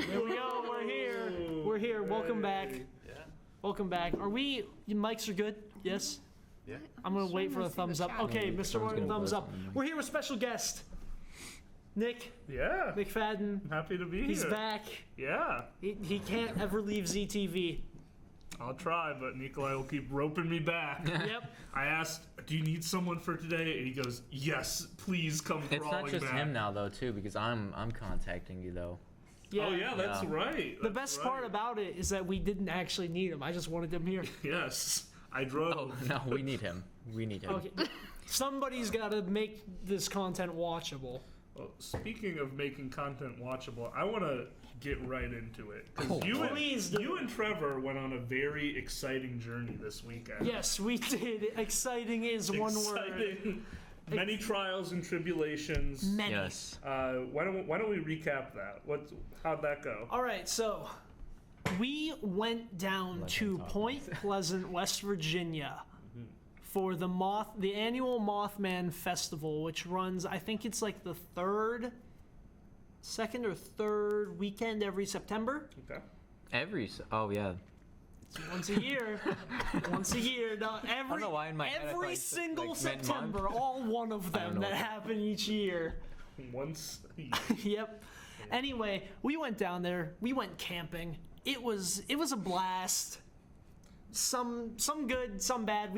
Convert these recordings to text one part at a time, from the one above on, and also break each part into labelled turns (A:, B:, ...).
A: Here we go. We're here. We're here. Welcome back.
B: Yeah.
A: Welcome back. Your mics are good? Yes?
B: Yeah.
A: I'm going to wait for a thumbs up. Okay, Mr. Martin, thumbs up. We're here with special guest, Nick.
C: Yeah.
A: Nick Fadden.
C: I'm happy to be here.
A: He's back.
C: Yeah.
A: He can't ever leave ZTV.
C: I'll try, but Nikolai will keep roping me back.
A: Yep.
C: I asked, do you need someone for today? And he goes, yes, please come crawling back.
B: It's not just him now, though, too, because I'm contacting you, though.
A: Yeah.
C: Oh, yeah, that's right.
A: The best part about it is that we didn't actually need him. I just wanted him here.
C: Yes. I drove.
B: Oh, no, we need him. We need him.
A: Okay. Somebody's got to make this content watchable.
C: Well, speaking of making content watchable, I want to get right into it. Because you and Trevor went on a very exciting journey this weekend.
A: Yes, we did. Exciting is one word.
C: Many trials and tribulations.
A: Many.
B: Yes.
C: Why don't we recap that? How'd that go?
A: All right, so we went down to Point Pleasant, West Virginia, for the annual Mothman Festival, which runs, I think it's like the second or third weekend every September.
C: Okay.
B: Oh, yeah.
A: Once a year. Once a year. No,
B: don't know why in my head I thought
A: every
B: you said,
A: single
B: like,
A: September,
B: mid-month.
A: all one of them that happen each year.
C: Once a year.
A: Yep. Anyway, we went down there. We went camping. It was a blast. Some good, some bad.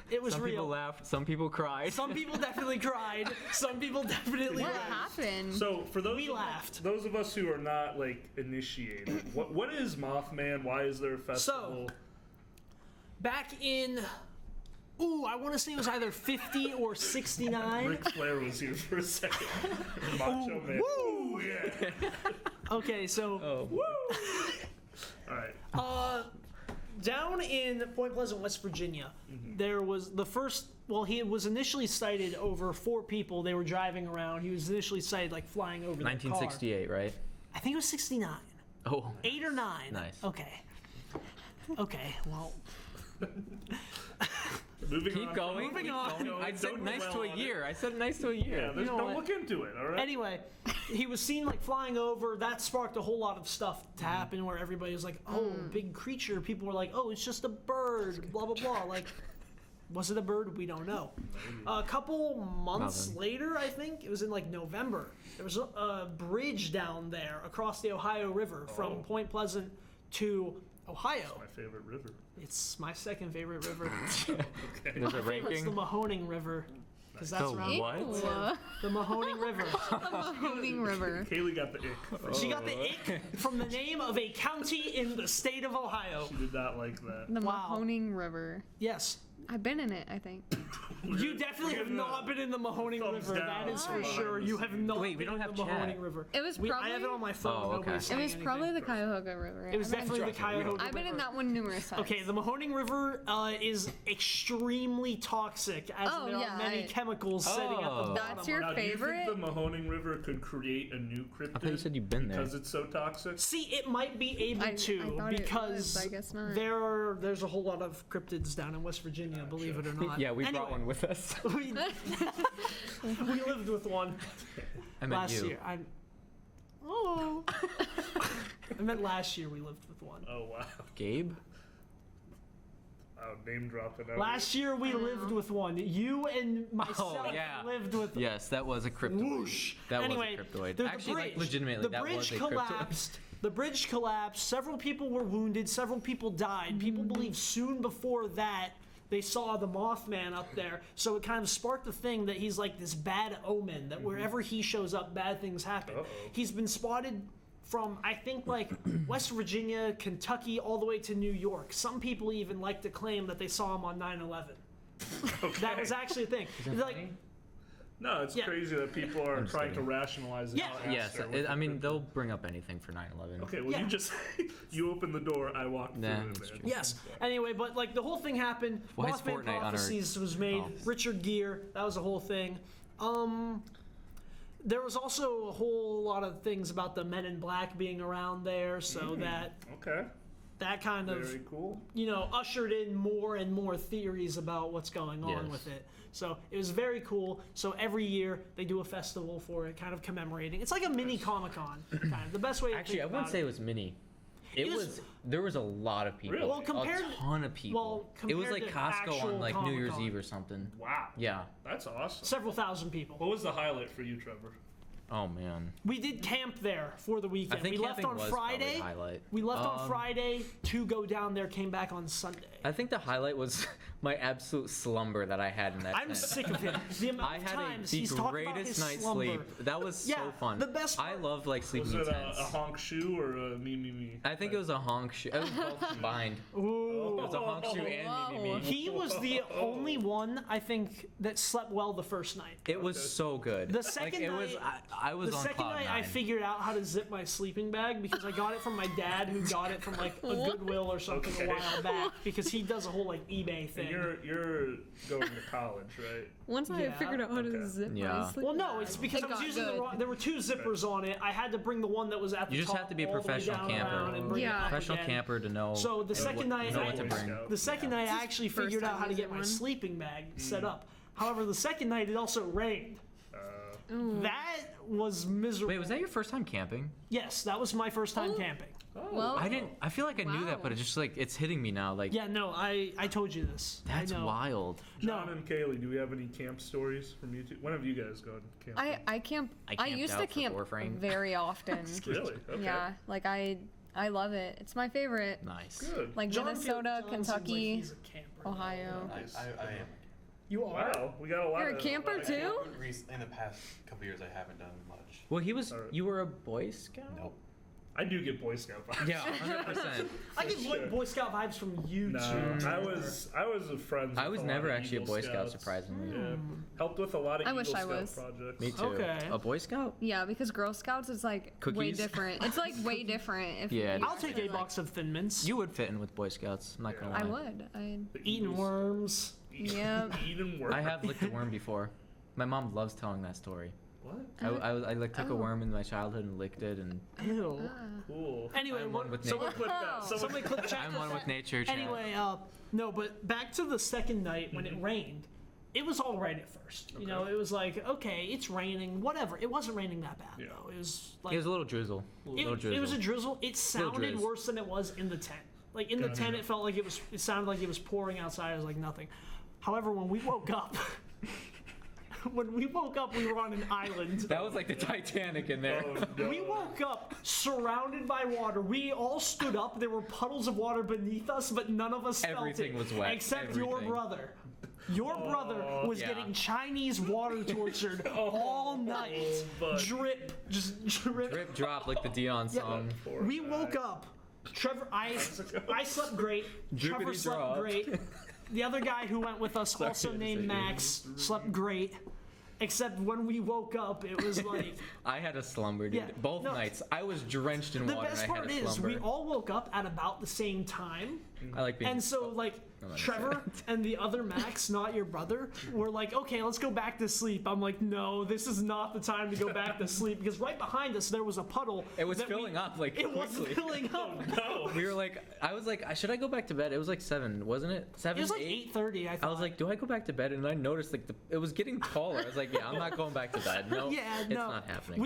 A: It was
B: Some
A: real.
B: people laughed, some people cried.
A: Some people definitely cried. Some people definitely
D: What
A: laughed.
D: happened?
C: So for those
A: laughed.
C: of us who are not like initiated, what is Mothman? Why is there a festival?
A: So, back in, I want to say it was either 50 or 69.
C: Ric Flair was here for a second. Macho Man.
A: Woo!
C: Yeah.
A: Okay, so
C: All right.
A: down in Point Pleasant, West Virginia, there was the first. Well, he was initially sighted over 4 people. They were driving around. He was initially sighted like flying over the car.
B: 1968, right?
A: I think it was 69.
B: Oh.
A: 8 or 9.
B: Nice.
A: Okay. Okay. Well.
C: Moving on.
A: Moving on.
C: No,
B: I said
C: don't
B: nice
C: dwell
B: to a
C: on
B: year.
C: it.
B: I said nice to a year.
C: Yeah,
A: You know
C: don't
A: what?
C: look into it, all right?
A: Anyway, he was seen like flying over. That sparked a whole lot of stuff to happen where everybody was like, oh, big creature. People were like, oh, it's just a bird, blah, blah, blah. Like, was it a bird? We don't know. A couple months later, I think, it was in like November, there was a bridge down there across the Ohio River from Point Pleasant to Ohio.
C: My favorite river.
A: It's my second favorite river.
B: There's a
A: It's the
B: ranking.
A: Mahoning River. Because that's
B: The
A: around
B: what?
A: the Mahoning River.
D: Mahoning River.
C: Kaylee got the ick.
A: She got the ick from the name of a county in the state of Ohio.
C: She did not like that.
D: The
A: Wow.
D: Mahoning River.
A: Yes.
D: I've been in it, I think.
A: You definitely have not been in the Mahoning
C: thumbs
A: River.
C: down
A: That is for
D: behind
A: sure.
C: the
A: You have not
B: Wait, we
A: been
B: don't
A: in
B: have
A: the
B: chat.
A: Mahoning River.
D: It was
A: I have
D: probably-
A: it on my phone.
B: Oh, okay.
A: Nobody's
D: It
A: saying
D: was probably
A: anything.
D: the Cuyahoga River.
A: It was definitely the Cuyahoga
D: I've been in
A: River.
D: that one numerous times.
A: Okay, the Mahoning River is extremely toxic, as
D: Oh,
A: there
D: yeah,
A: are many chemicals sitting at the
B: Oh.
A: bottom.
D: That's your
C: Now,
D: favorite?
C: do you think the Mahoning River could create a new cryptid?
B: I thought you said you've been there.
C: Because it's so toxic?
A: See, it might be able
D: I
A: to
D: thought it
A: because
D: was, I guess not.
A: there's a whole lot of cryptids down in West Virginia, believe it or not.
B: Yeah, we
A: Anyway,
B: brought one with us.
A: we lived with one
B: I meant
A: last
B: you.
A: year. I meant last year we lived with one.
C: Oh, wow.
B: Gabe?
C: Oh, name dropping.
A: Last year we lived with one. You and myself
B: Oh, yeah.
A: lived with
B: Yes, that was a cryptoid.
A: Whoosh.
B: That
A: Anyway,
B: was a cryptoid.
A: the
B: Actually,
A: bridge,
B: like, legitimately,
A: the
B: that
A: bridge
B: was a
A: collapsed. The bridge collapsed. Several people were wounded. Several people died. People believe soon before that they saw the Mothman up there. So it kind of sparked the thing that he's like this bad omen, that wherever he shows up, bad things happen.
C: Uh-oh.
A: He's been spotted from, I think, like West Virginia, Kentucky, all the way to New York. Some people even like to claim that they saw him on 9/11.
C: Okay.
A: That was actually a thing.
B: that
A: Like,
B: funny?
C: No, it's
A: Yeah.
C: crazy that people are
B: just
C: trying to
B: kidding.
C: rationalize it.
A: Yeah.
C: out
B: Yes,
C: after with
B: I
C: the
B: mean,
C: cryptid.
B: they'll bring up anything for 9/11.
C: Okay, well,
A: Yeah.
C: you just... you opened the door, I walked
B: Nah,
C: through
B: that's
C: it, man.
B: true.
A: yes. Anyway, but like the whole thing happened.
B: Why is
A: Mothman
B: Fortnite on our-
A: Prophecies was made.
B: Oh.
A: Richard Gere, that was the whole thing. There was also a whole lot of things about the Men in Black being around there, so that
C: Okay.
A: that kind of
C: Very cool.
A: ushered in more and more theories about what's going on
B: Yes.
A: with it. So it was very cool. So every year they do a festival for it, kind of commemorating. It's like a mini Comic-Con, kind of. The best way to
B: Actually,
A: think
B: I wouldn't
A: about
B: say it was mini. It
A: is-
B: was. There was a lot of people.
C: Really?
A: Well, compared-
B: a ton of people.
A: well,
B: it was
A: compared
B: like
A: to
B: Costco
A: actual
B: on like New Year's
A: Comic-Con.
B: Eve or something.
C: Wow.
B: Yeah.
C: That's awesome.
A: several thousand people.
C: What was the highlight for you, Trevor?
B: Oh man.
A: We did camp there for the weekend.
B: I think
A: We left
B: camping
A: on
B: was probably
A: Friday.
B: the highlight.
A: We left on
B: Um,
A: Friday to go down there, came back on Sunday.
B: I think the highlight was my absolute slumber that I had in that
A: I'm
B: tent.
A: sick of him. The amount
B: I
A: of
B: had
A: times
B: the
A: he's talked about
B: greatest
A: his
B: night's
A: slumber.
B: sleep. That was
A: Yeah,
B: so fun.
A: the best
B: I
A: part-
B: love like sleeping
C: Was
B: in
C: it a
B: tents.
C: honk shoe or a me?
B: I think it was a honk shoe. It was both combined.
A: Ooh.
B: It was a honk shoe and me.
A: He was the only one, I think, that slept well the first night.
B: It was so good.
A: The second
B: it was.
A: night-
B: I was
A: The
B: on
A: second
B: cloud
A: night,
B: nine.
A: I figured out how to zip my sleeping bag because I got it from my dad, who got it from like a Goodwill or something
C: Okay.
A: a while back. Because he does a whole like eBay
C: And
A: thing.
C: you're going to college, right?
D: Once I
A: Yeah.
D: figured out how
C: Okay.
D: to zip
B: Yeah.
D: my sleeping
A: Well, no,
D: bag,
A: it's because
D: it
A: I was
D: got
A: using the
D: good.
A: wrong. There were two zippers on it. I had to bring the one that was at the
B: You just
A: top
B: have to be a
A: all the way
B: professional
A: down
B: camper.
A: around and bring it
D: Yeah.
A: up
B: Professional
A: again.
B: camper to know.
A: So the second night,
B: know what to bring.
A: the second night I actually
D: First
A: figured out
D: time
A: how to get
D: using
A: my
D: one.
A: sleeping bag set up. However, the second night it also rained.
D: Ooh.
A: That was miserable.
B: Wait, was that your first time camping?
A: Yes, that was my first time
D: Oh.
A: camping.
D: Well,
B: I didn't. I feel like I knew that,
D: Wow.
B: but it just like it's hitting me now. Like
A: Yeah, no, I told you this.
B: that's
A: I know.
B: wild.
C: John
A: No.
C: and Kaylee, do we have any camp stories from you two? When have you guys gone camping?
D: I camp.
B: I
D: I
B: camped
D: used
B: out
D: to
B: for
D: camp
B: Warframe.
D: very often.
C: Really? Okay.
D: Yeah, like I love it. It's my favorite.
B: Nice.
C: Good.
D: Like
A: John
D: Minnesota,
A: John seems like
D: Kentucky,
A: he's a camper.
D: Ohio.
C: Nice.
E: I am.
A: You are.
C: Wow, we got a lot
D: You're a
C: of.
D: camper
C: lot of-
D: too?
E: In the past couple years, I haven't done much.
B: Well, he was.
C: Alright.
B: You were a Boy Scout.
E: Nope.
C: I do get Boy Scout vibes.
B: Yeah, 100%.
A: I get
C: sure.
A: Boy Scout vibes from you
C: No,
A: too.
C: I was a friend.
B: I was
C: with a
B: never
C: lot of
B: actually a
C: Eagle
B: Boy Scout,
C: Scouts.
B: surprisingly.
C: Yeah, helped with a lot of
D: I
C: Eagle
D: wish I
C: Scout
D: was.
C: projects.
B: Me too.
A: Okay.
B: A Boy Scout?
D: Yeah, because Girl Scouts is like way
B: Cookies?
D: different. It's like way different. If
B: Yeah,
D: you
A: I'll take
D: actually,
A: a box of Thin Mints.
B: You would fit in with Boy Scouts. I'm not gonna
C: Yeah.
B: lie.
D: I would. I.
C: The
A: Eating
C: Eagles-
A: worms.
D: Yeah.
C: Eating worms.
B: I have licked a worm before. My mom loves telling that story.
C: What?
B: I like took a
D: Oh.
B: worm in my childhood and licked it, and
A: Ew.
C: Cool.
A: Anyway,
B: I'm
A: what-
B: one with
C: Someone
B: nature.
C: clip that.
A: somebody clip check
B: I'm
A: this
B: one
A: out.
B: with nature. Chat.
A: Anyway, no, but back to the second night when it rained. It was all right at first. You know,
C: Okay.
A: it was like, okay, it's raining, whatever. It wasn't raining that bad
C: Yeah.
A: though. It was like
B: It was a little drizzle.
A: it was a drizzle. It sounded
B: drizz.
A: worse than it was in the tent. Like in the
C: Gotcha.
A: tent, it felt like it sounded like it was pouring outside. It was like nothing. However, when we woke up, we were on an island.
B: That was like the Titanic in there.
C: Oh, no.
A: We woke up surrounded by water. We all stood up. There were puddles of water beneath us, but none of us
B: Everything
A: felt it.
B: was wet.
A: Except your
B: Everything.
A: brother. Your brother was
B: Yeah.
A: getting Chinese water tortured all night.
C: buddy.
A: Drip, just drip.
B: Drip drop like the Dion song.
C: Poor
A: We
C: guy.
A: woke up. Trevor, I slept great. Trevor
B: Drippity
A: slept
B: drop.
A: great. The other guy who went with us, also
B: to
A: named
B: say
A: Max, slept great. Except when we woke up, it was like
B: I had a slumber, dude.
A: Yeah,
B: Both
A: no.
B: nights. I was drenched in
A: the
B: water
A: best
B: and I
A: part
B: had a
A: is
B: slumber.
A: we all woke up at about the same time,
B: I like being.
A: and so like
B: not
A: Trevor and the other Max, not your brother, were like, okay, let's go back to sleep. I'm like, no, this is not the time to go back to sleep because right behind us there was a puddle.
B: It was
A: that
B: filling up like
A: It was
B: quickly.
A: filling up.
C: No.
B: We were like, I was like, should I go back to bed? It was like 7, wasn't it? 7,
A: It was like
B: 8.
A: 8:30. I thought.
B: I was like, do I go back to bed? And I noticed like it was getting taller. I was like, yeah, I'm not going back to bed. No,
A: yeah,
B: it's
A: no.
B: not happening.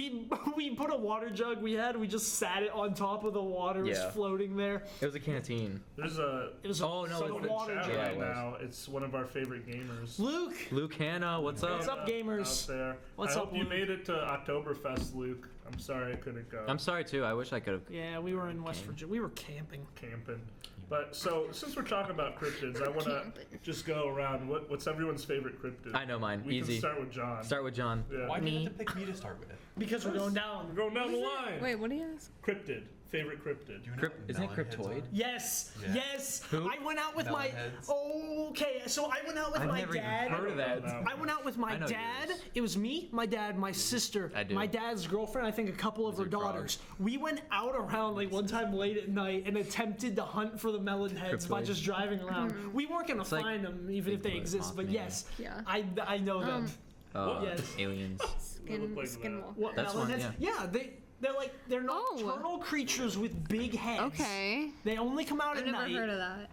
A: We put a water jug we had. We just sat it on top of the water. It was
B: Yeah.
A: floating there.
B: It was a canteen.
C: There's a
A: It was
B: Oh, no,
A: a
C: someone in
A: water
C: chat
A: jug.
B: Yeah,
C: right
B: it was.
C: now. It's one of our favorite gamers.
A: Luke,
B: Luke Hanna, what's up?
A: What's up, gamers?
C: Out there.
A: What's
C: I
A: up,
C: hope you
A: Luke?
C: made it to Oktoberfest, Luke. I'm sorry I couldn't go.
B: I'm sorry too. I wish I could have.
A: yeah, we were in West Virginia. We were camping.
C: Camping. But so since we're talking about cryptids, I want to just go around. What's everyone's favorite cryptid?
B: I know mine.
C: We
B: Easy.
C: can start with John.
B: Start with John.
C: Yeah.
E: Why did you
A: Me.
E: have to pick me to start with?
A: Because we're going down.
C: We're going down the line.
D: Wait, what do you ask?
C: Cryptid. Favorite cryptid.
E: Do you know
B: Crypt-
E: what
B: isn't it
E: melon heads
B: cryptoid?
E: are?
A: Yes,
E: Yeah.
A: yes.
B: Who?
A: I went out with my.
E: Melonheads.
A: Okay, so I went out with
B: I've
A: my
B: never even
A: dad.
B: heard of that.
A: I went out with my
B: I know
A: dad.
B: yours.
A: It was me, my dad, my sister,
B: I do.
A: my dad's girlfriend, I think a couple of her
B: Wizard frog.
A: daughters. We went out around like one time late at night and attempted to hunt for the melon heads by
B: Cryptoid.
A: just driving around. We weren't gonna
B: like
A: find them even if they
B: Bigfoot,
A: exist, but
B: Mothman.
A: yes,
D: Yeah.
A: I know them.
B: Oh,
A: Yes.
B: aliens.
C: They look like
D: Skin
C: that.
D: wolf.
A: What
B: That's
A: melon
B: one,
A: heads? Yeah, They're nocturnal creatures with big heads.
D: Okay.
A: They only come out
D: I've
A: at
D: never
A: night.
D: heard of that.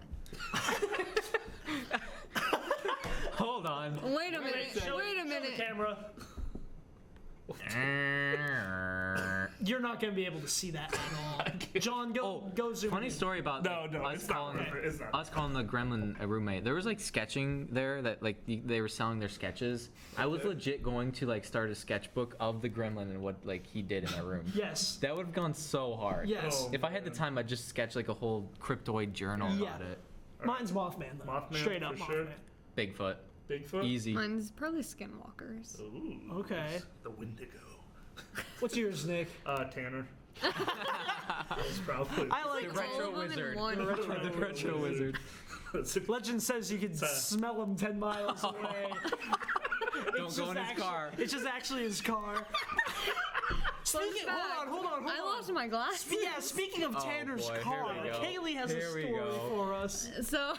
B: Hold on.
D: Wait a minute. Wait a minute.
A: Camera. You're not gonna be able to see that at all. John, go zoom.
B: Funny
A: in.
B: story about
C: No,
B: us
C: it's not.
B: us calling the gremlin a roommate. There was like sketching there that like they were selling their sketches. I was legit going to like start a sketchbook of the gremlin and what like he did in our room.
A: Yes.
B: That would have gone so hard.
A: Yes.
C: Oh,
B: If I had the time, I'd just sketch like a whole cryptoid journal about it.
A: Mine's Mothman though.
C: Mothman,
A: Straight up
C: for
A: Mothman.
C: sure.
B: Bigfoot.
C: Bigfoot?
B: Easy.
D: Mine's probably skinwalkers.
C: Ooh.
A: Okay.
C: The Wendigo.
A: What's yours, Nick?
C: Tanner. That's probably.
A: I like
B: The retro
D: all of them in
B: wizard.
D: one.
B: The retro wizard.
A: Legend says you can smell him 10 miles away.
B: Don't go in his car.
A: It's just actually his car. Hold on.
D: I lost my glasses.
A: Yeah, speaking of Tanner's
B: boy,
A: car,
B: here we go.
A: Kaylee has a
B: Here we
A: story
B: go.
A: for us.
D: So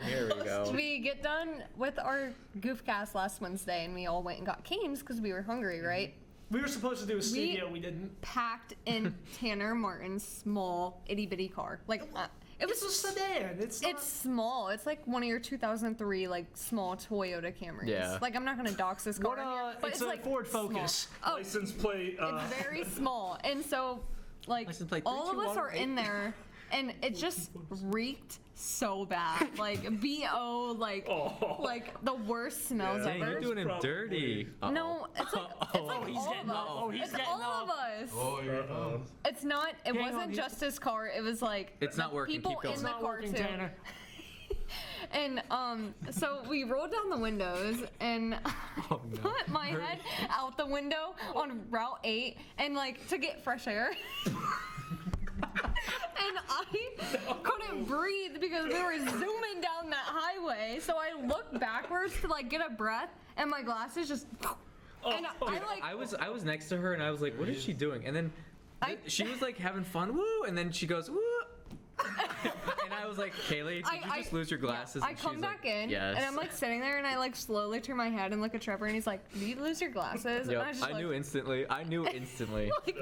B: Here we go.
D: we get done with our Goofcast last Wednesday, and we all went and got canes because we were hungry, right?
A: We were supposed to do a studio, we didn't.
D: Packed in Tanner Martin's small itty bitty car. Like it was
A: It's a sedan. It's not...
D: It's small. It's like one of your 2003 like small Toyota Camrys.
B: Yeah.
D: Like I'm not gonna dox this car.
A: What,
D: here, but
A: it's a
D: like
A: Ford Focus.
D: small. Oh,
C: License plate.
D: it's very small, and so like
B: License plate
D: all of us are
B: 32108.
D: in there, and it just reeked so bad. Like BO, like the worst smells
C: Yeah.
B: Dang,
D: ever.
B: you're doing him dirty.
D: No, it's like
A: he's
D: all
A: getting
D: of
A: up.
D: us.
A: Oh, he's
D: It's
A: getting
D: all
A: up.
D: of us.
E: Oh, you're
D: It's not. It
A: Hang
D: wasn't
A: on,
D: just his car. It was like
B: It's
D: the
B: not working,
D: people
B: keep going.
D: in
A: It's
D: the
A: not
D: car
A: working,
D: too.
A: Tanner.
D: And so we rolled down the windows and
B: Oh, no.
D: put my head out the window on Route 8 and like to get fresh air. And I couldn't breathe because we were zooming down that highway. So I looked backwards to like get a breath, and my glasses just. And I like.
B: I was next to her and I was like, what is she doing? And then she was like having fun, woo, and then she goes, woo. And I was like, Kaylee, did you just lose your glasses?
D: I
B: And
D: come
B: she's
D: back
B: like,
D: in,
B: yes.
D: and I'm like sitting there, and I like slowly turn my head and look at Trevor, and he's like, "Did you lose your glasses?" And
B: Yep,
D: was just
B: I knew instantly. I knew instantly.
D: Like,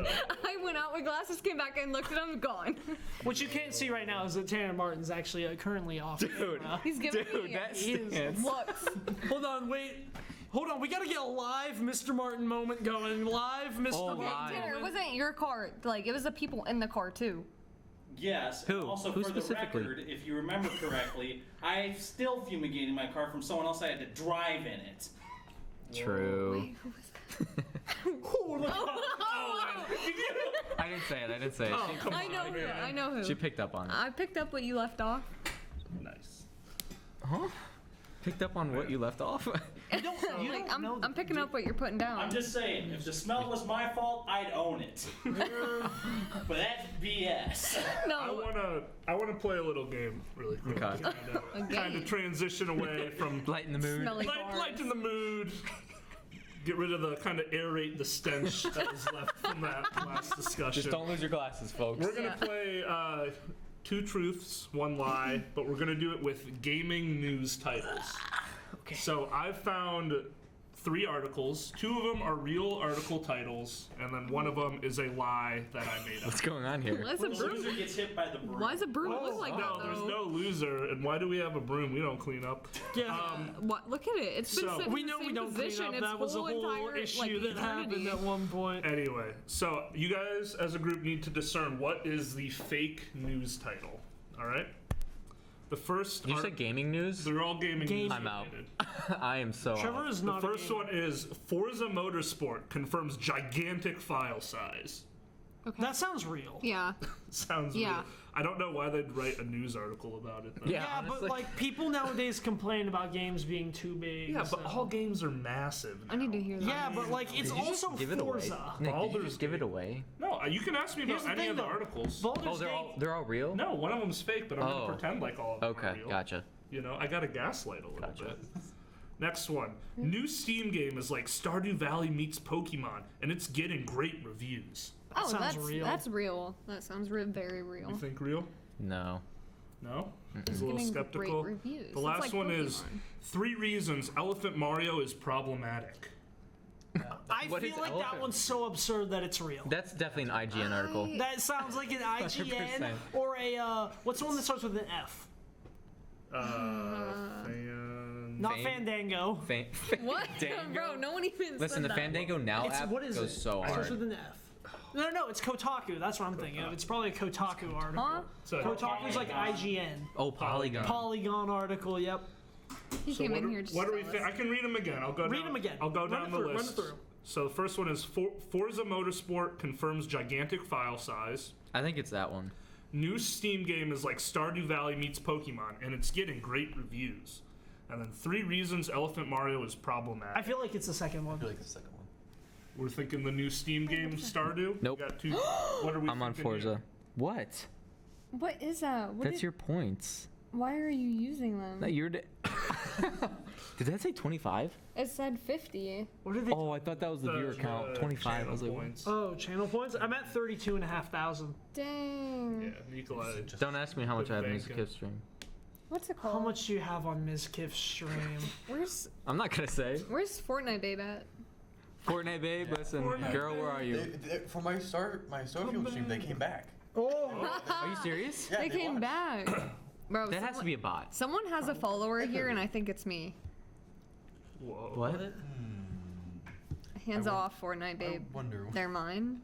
D: I went out with glasses, came back in, looked at them, gone.
A: What you can't see right now is that Tanner Martin's actually currently off.
B: Dude,
D: He's giving me
B: that
A: He is-
B: stance.
D: looks.
A: Hold on, wait. Hold on, we gotta get a live Mr. Martin moment going. Live Mr.
B: Oh,
A: Martin.
B: live.
D: Tanner, it wasn't your car. Like it was the people in the car too.
F: Yes.
B: Who?
F: And also,
B: Who
F: for the
B: specifically?
F: record, if you remember correctly, I still fumigated my car from someone else I had to drive in it.
B: True.
D: Wait, who was that?
A: Oh, look.
B: I didn't say it. I didn't say it.
C: Oh, come
D: I
C: on.
D: know who.
C: man.
D: I know who.
B: She picked up on it.
D: I picked up what you left off.
C: Nice.
B: Huh? Picked up on what you left off?
A: You don't
D: Like,
A: know
D: I'm picking up what you're putting down.
F: I'm just saying, if the smell was my fault, I'd own it. But that's BS.
D: No.
C: I wanna play a little game really quick.
B: Okay.
C: Kind of transition away from
B: Lighten the mood.
D: Smelly cars.
C: lighten the mood. Get rid of the kind of aerate the stench that was left from that last discussion.
B: Just don't lose your glasses, folks.
C: We're gonna play 2 truths, 1 lie, but we're gonna do it with gaming news titles.
A: Okay.
C: So I've found 3 articles. 2 of them are real article titles, and then 1 of them is a lie that I made up.
B: What's going on here?
D: Why's
F: The
D: a broom?
F: loser gets hit by the broom.
D: Why does a broom look like
C: No,
D: that
C: there's
D: though?
C: no loser, and why do we have a broom? We don't clean up.
A: Yeah.
D: What? Look at it. It's been
C: So-
D: sitting
A: we
D: in
A: know
D: the
A: we
D: same
A: don't clean
D: position
A: up.
D: its
A: That was a whole
D: entire,
A: issue
D: like,
A: that happened
D: eternity.
A: at one point.
C: Anyway, so you guys as a group need to discern what is the fake news title. All right. The first.
B: You said gaming news?
C: They're all gaming news.
B: I'm out.
C: related.
B: I am so
A: Trevor
B: out.
A: is
C: The
A: not. a
C: first
A: gamer.
C: one is Forza Motorsport confirms gigantic file size.
D: Okay.
A: That sounds real.
D: Yeah.
C: Sounds
D: Yeah.
C: real. I don't know why they'd write a news article about it. Though.
B: Yeah.
A: Yeah, but
B: honestly.
A: like people nowadays complain about games being too big.
C: Yeah, but
A: so-
C: all games are massive.
D: I need to
C: now.
D: hear that.
A: Yeah, but like it's
B: Did you just
A: also
B: give it away?
A: Forza.
B: Nick, did you
C: Baldur's
B: just give it
C: Gate.
B: away?
C: No, you can ask me
A: Here's
C: about
A: the
C: any
A: thing,
C: of the
A: though.
C: articles.
A: Baldur's
B: Oh,
A: Gate.
B: they're all real?
C: No, one of them's fake, but I'm
B: Oh.
C: gonna pretend like all of them are
B: Okay,
C: real.
B: gotcha.
C: You know, I gotta gaslight a little
B: Gotcha.
C: bit. Next one. New Steam game is like Stardew Valley meets Pokemon, and it's getting great reviews.
D: Oh,
A: sounds
D: that's
A: real.
D: That's real. That sounds very real.
C: You think real?
B: No.
C: No? He's a little
D: Getting
C: skeptical.
D: great reviews.
C: The
D: It's
C: last
D: like
C: one is
D: Pokemon.
C: 3 reasons Elephant Mario is problematic.
A: I
B: What
A: feel
B: is
A: like that
B: elephant?
A: one's so absurd that it's real.
B: That's definitely an IGN article.
A: That sounds like an IGN
B: 100%.
A: or a what's the one that starts with an F? Not
B: Fame?
A: Fandango.
D: What?
B: Fandango?
D: Bro, no one even
B: Listen,
D: said
B: the
D: that.
B: Fandango Now
A: It's
B: app
A: what is
B: goes
A: it?
B: so
A: It starts
B: hard.
A: with an F. No, it's Kotaku. That's what I'm thinking of. It's probably a Kotaku article.
D: Huh?
C: So,
A: Kotaku's like IGN.
B: Oh, Polygon.
A: Polygon article. Yep.
D: He
C: So
D: came
C: what
D: in
C: do-
D: here just
C: what do
D: to
C: we
D: tell
C: think?
D: us.
C: I can read them again. I'll go
A: Read
C: down.
A: them again.
C: I'll go
A: Run
C: down
A: it
C: the
A: through, run
C: list.
A: it through.
C: So the first one is Forza Motorsport confirms gigantic file size.
B: I think it's that one.
C: New Steam game is like Stardew Valley meets Pokemon, and it's getting great reviews. And then 3 reasons Elephant Mario is problematic.
A: I feel like it's the second one.
E: I feel like the second one.
C: We're thinking the new Steam game Stardew.
B: Nope.
C: We got 2. What are we?
B: I'm on
C: thinking here?
B: Forza. What?
D: What is that? What
B: That's
D: did-
B: your points.
D: Why are you using them?
B: No, you're. Did that say 25?
D: It said 50.
A: What did they?
B: Oh, I thought that was the viewer count. 25. I
C: channel
B: was like,
C: points.
A: Oh, channel points. I'm at 32,500.
D: Dang.
C: Yeah, Nikolai.
B: don't ask me how much I have in
C: Bank
B: this gift stream.
D: What's it called?
A: How much do you have on Ms. Kiff's stream?
D: Where's
B: I'm not gonna say.
D: Fortnite babe at?
B: Fortnite babe, listen,
A: Fortnite
B: girl, where are you?
E: For my Starfield stream, they came back.
A: Oh,
B: Are you serious?
E: Yeah,
D: They came
E: watched.
D: back. Bro,
B: That has to be a bot.
D: someone has a follower here, and I think it's me.
C: Whoa.
B: What?
D: Hands
E: I would-
D: off, Fortnite
E: I
D: babe.
E: wonder.
D: They're mine.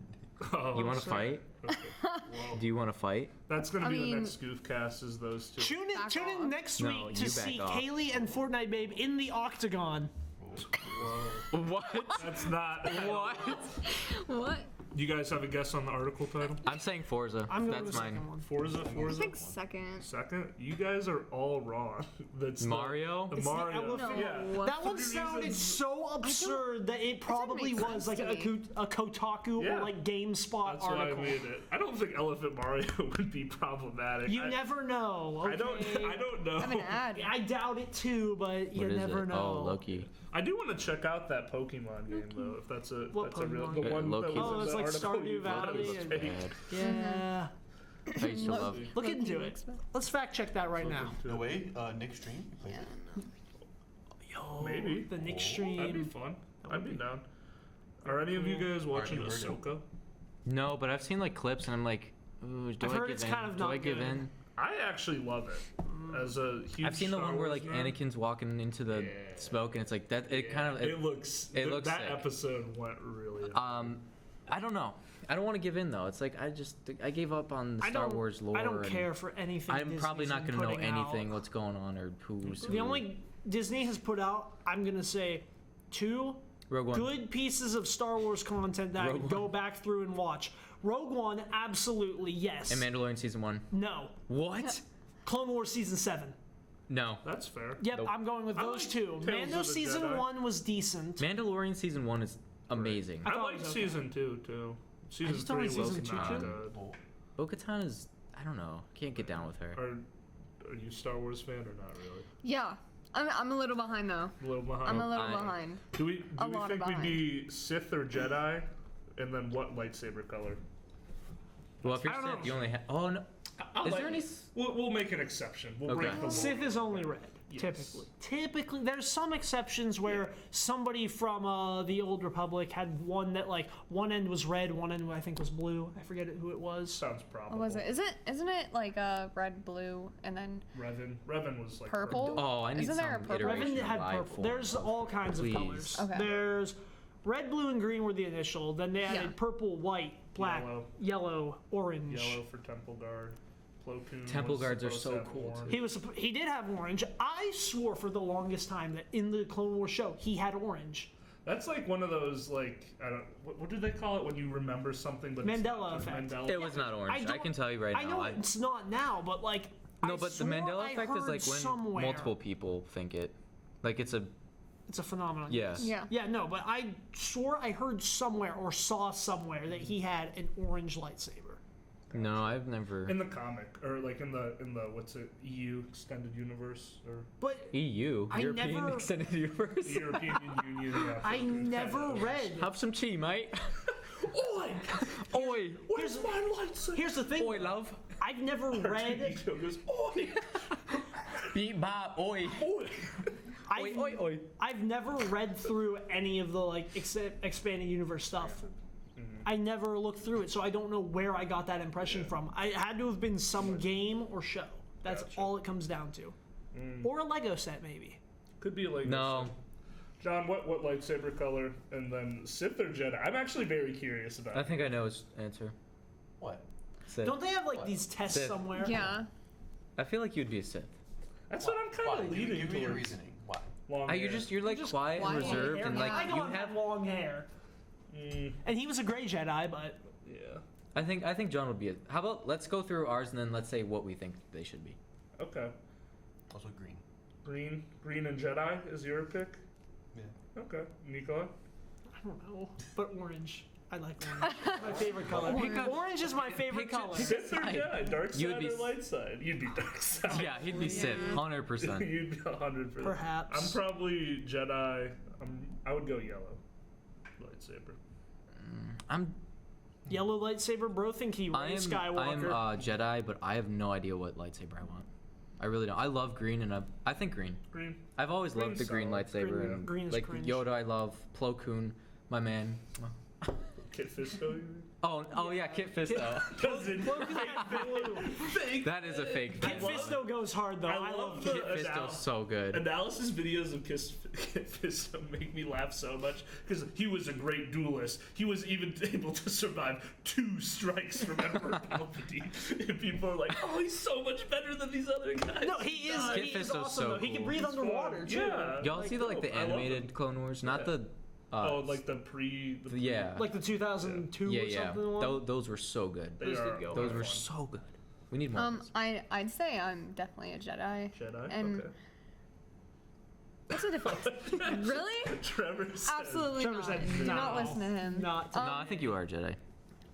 C: Oh,
B: You want to
A: so-
B: fight?
C: whoa.
B: Do you want to fight?
C: That's gonna
D: I
C: be the
D: mean-
C: next Goofcast. Is those 2?
A: tune
D: Back
A: in
D: off.
A: next
B: No,
A: week
B: you
A: to
B: back
A: see
B: off.
A: Kaylee and Fortnite Babe in the octagon.
C: Whoa.
B: What?
C: That's not.
B: What?
D: What?
C: You guys have a guess on the article title?
B: I'm saying Forza.
A: I'm going
B: That's
A: with the
B: mine.
A: second one.
C: Forza.
D: I think second.
C: Second, you guys are all wrong. That's
B: Mario?
C: The
A: It's the
C: Mario.
A: elephant.
C: Yeah.
A: That one
C: Three
A: sounded
C: reasons-
A: so absurd that it probably
D: make
A: was
D: sense
A: like
D: to
A: a Kotaku
C: Yeah.
A: or like GameSpot
C: That's why I
A: article.
C: made it. I don't think Elephant Mario would be problematic.
A: You
C: I,
A: never know.
C: I don't.
A: okay?
C: I don't know.
D: I have an ad.
A: I doubt it too, but you
B: What is
A: never
B: it?
A: know.
B: Oh, Loki.
C: I do want to check out that Pokemon game though. If that's a
A: What
C: that's a real
A: Pokemon?
C: the one
B: Loki.
C: that was
A: Oh,
C: in
A: it's
C: the
A: like
C: article
A: Stardew
C: you thought it was
A: Valley and-
C: fake.
A: Yeah.
B: I used to love.
A: Look into it. Let's fact check that right now.
E: No way, Nick stream. You played it?
A: Yo,
C: Maybe.
A: the Nick
C: That'd be
A: stream.
C: fun. I'd be down. Are any of you guys watching
E: you heard it?
C: Ahsoka?
B: No, but I've seen like clips and I'm like, ooh, do
A: I've
B: I
A: heard
B: give
A: it's
B: in?
A: kind of
B: Do
A: not
B: I give
A: good.
B: in?
C: I actually love it. As a huge
B: I've seen the
C: Star
B: one where
C: Wars
B: like
C: nerd.
B: Anakin's walking into the
C: Yeah.
B: smoke and it's like that. It
C: Yeah,
B: kind of.
C: it looks.
B: it looks
C: that
B: sick.
C: episode went really.
B: I don't know. I don't want to give in though. It's like I gave up on the Star Wars lore.
A: I don't
B: and
A: care for anything.
B: I'm probably
A: Disney's
B: not
A: been
B: gonna know
A: putting out.
B: anything what's going on or who's
A: The
B: who.
A: only Disney has put out, I'm gonna say, 2
B: Rogue One.
A: good pieces of Star Wars content that I
B: Rogue
A: would go back through and watch. Rogue One, absolutely yes.
B: And Mandalorian season 1.
A: No.
B: What?
A: Clone Wars season 7.
B: No.
C: That's fair.
A: Yep,
B: Nope.
A: I'm going with
C: I
A: those
C: like
A: 2.
C: Tales
A: Mando
C: of the
A: season
C: Jedi.
A: 1 was decent.
B: Mandalorian season 1 is amazing.
A: I
C: I
A: thought it
C: liked
A: was okay.
C: season 2 too. Season
A: just don't
C: 3
A: like
C: was
A: season two,
C: not
A: too.
C: good.
E: Oh,
B: Bo-Katan is. I don't know. Can't get down with her.
C: Are you a Star Wars fan or not really?
D: Yeah. I'm a little behind though.
C: A little behind.
D: I'm a little
B: I-
D: behind.
C: Do we
D: a lot
C: think we'd
D: behind.
C: be Sith or Jedi? And then what lightsaber color?
B: Well, if you're
A: I don't
B: Sith,
A: know.
B: you only have. Oh no. Is there any?
C: We'll make an exception. We'll
B: Okay.
C: break the
A: Sith
C: law.
A: is only red,
C: Yes.
A: Typically, there's some exceptions where somebody from the Old Republic had one that like one end was red, one end I think was blue. I forget who it was.
C: Sounds probable.
D: What was it? Isn't it like red, blue, and then
C: Revan was like
D: purple?
B: Oh, I need
D: Isn't there a
B: some
D: purple?
B: iteration
A: Revan
B: of
A: had
B: live
A: purple.
B: form.
A: There's all kinds
B: Please.
A: of colors.
D: Okay.
A: There's red, blue, and green were the initial. Then they added
D: Yeah.
A: purple, white, black,
C: Yellow.
A: orange.
C: Yellow for Temple Guard. Plo Koon
B: Temple
C: was
B: Guards are
C: supposed
B: so
C: to have
B: cool, too.
C: orange.
A: He did have orange. I swore for the longest time that in the Clone Wars show he had orange.
C: That's like one of those like I don't what do they call it when you remember something but it's
A: Mandela
C: not
A: effect.
C: Mandela.
B: It was not orange. I
A: don't-
B: can tell you right
A: I
B: now.
A: know it's not now, but like
B: No,
A: I
B: but the
A: swore
B: Mandela
A: I
B: effect is
A: heard
B: like when
A: somewhere.
B: multiple people think it. Like it's a.
A: It's a phenomenon.
B: Yeah.
A: yes.
D: Yeah.
A: Yeah, no, but I swore I heard somewhere or saw somewhere that he had an orange lightsaber.
B: No, I've never.
C: In the comic or like in the what's it EU extended universe or
A: But
B: EU,
A: I
B: European
A: never-
B: Extended Universe.
C: the European Union. Yeah,
A: I never read.
B: Have some tea, mate.
A: Oi!
B: Oi,
C: Where's my lightsaber?
A: Here's the thing.
B: oi, love.
A: I've never read.
C: R2D2 goes, oi,
B: Beat bop, oi.
C: oi.
A: I've never read through any of the like expanded universe stuff. I never looked through it, so I don't know where I got that impression from. I had to have been some game or show. That's all it comes down to. Or a Lego set, maybe.
C: Could be like
B: No.
C: John, what lightsaber color? And then Sith or Jedi? I'm actually very curious about.
B: I think I know his answer.
E: What?
B: Sith.
A: Don't they have like these tests
B: Sith.
A: somewhere?
D: Yeah.
B: I feel like you'd be a Sith.
C: That's what I'm kind
E: Why?
C: of leaning
E: Give me your
C: towards.
E: reasoning. Why?
C: Long hair.
B: You're like quiet and
D: quiet.
B: reserved,
A: Hair.
B: and like
A: I know
B: you
A: I
B: have.
A: long hair. And he was a gray Jedi, but
C: Yeah.
B: I think John would be a. How about let's go through ours and then let's say what we think they should be.
C: Okay.
E: Also green.
C: Green and Jedi is your pick.
E: Yeah.
C: Okay. Nicola.
A: I don't know. But orange. I like orange. My favorite color. Orange is my favorite color.
C: Sith or Jedi? Dark
B: You would
C: side
B: be
C: or light side? You'd be dark side.
B: Yeah, he'd be Sith, 100%.
C: You'd be 100%.
A: Perhaps.
C: I'm probably Jedi. I would go yellow. Lightsaber.
B: I'm
A: Yellow lightsaber, bro. Think he
B: I am
A: Skywalker.
B: Jedi, but I have no idea what lightsaber I want. I really don't. I love green, and I think green.
C: Green.
B: I've always loved the green
C: solid.
B: lightsaber,
A: Green-
B: and
A: green is
B: like
A: cringe.
B: Yoda. I love Plo Koon, my man.
C: Kit Fisto, you mean?
B: Oh yeah, Kit Fisto.
C: Does it? Fake.
B: That is a fake.
A: Kit Fisto goes hard though.
C: I
A: I
C: love
A: love
C: the
B: Kit Fisto's so good.
C: analysis videos of Kit Fisto make me laugh so much because he was a great duelist. He was even able to survive 2 strikes from Emperor Palpatine. And people are like, "Oh, he's so much better than these other guys."
A: No, he is.
B: Kit
A: He is
B: Fisto's
A: awesome
B: so
A: though. He can
B: cool.
A: breathe underwater too.
C: Yeah.
B: Y'all see the the
C: I love
B: animated Clone Wars, not the.
C: like the pre.
B: Yeah.
A: Like the 2002
B: yeah,
A: or
B: yeah.
A: something. one?
B: Those were so good.
C: They
A: Those
C: are
A: did go
B: Those
A: hard.
B: were so good. We need more. of those.
D: I'd say I'm definitely a Jedi.
C: Jedi.
D: And
C: Okay.
D: what's the difference? Really?
C: Trevor said.
D: Absolutely
A: Trevor
D: not.
A: said
D: Do
A: no.
D: not listen to him.
A: Not.
B: No, I think you are a Jedi.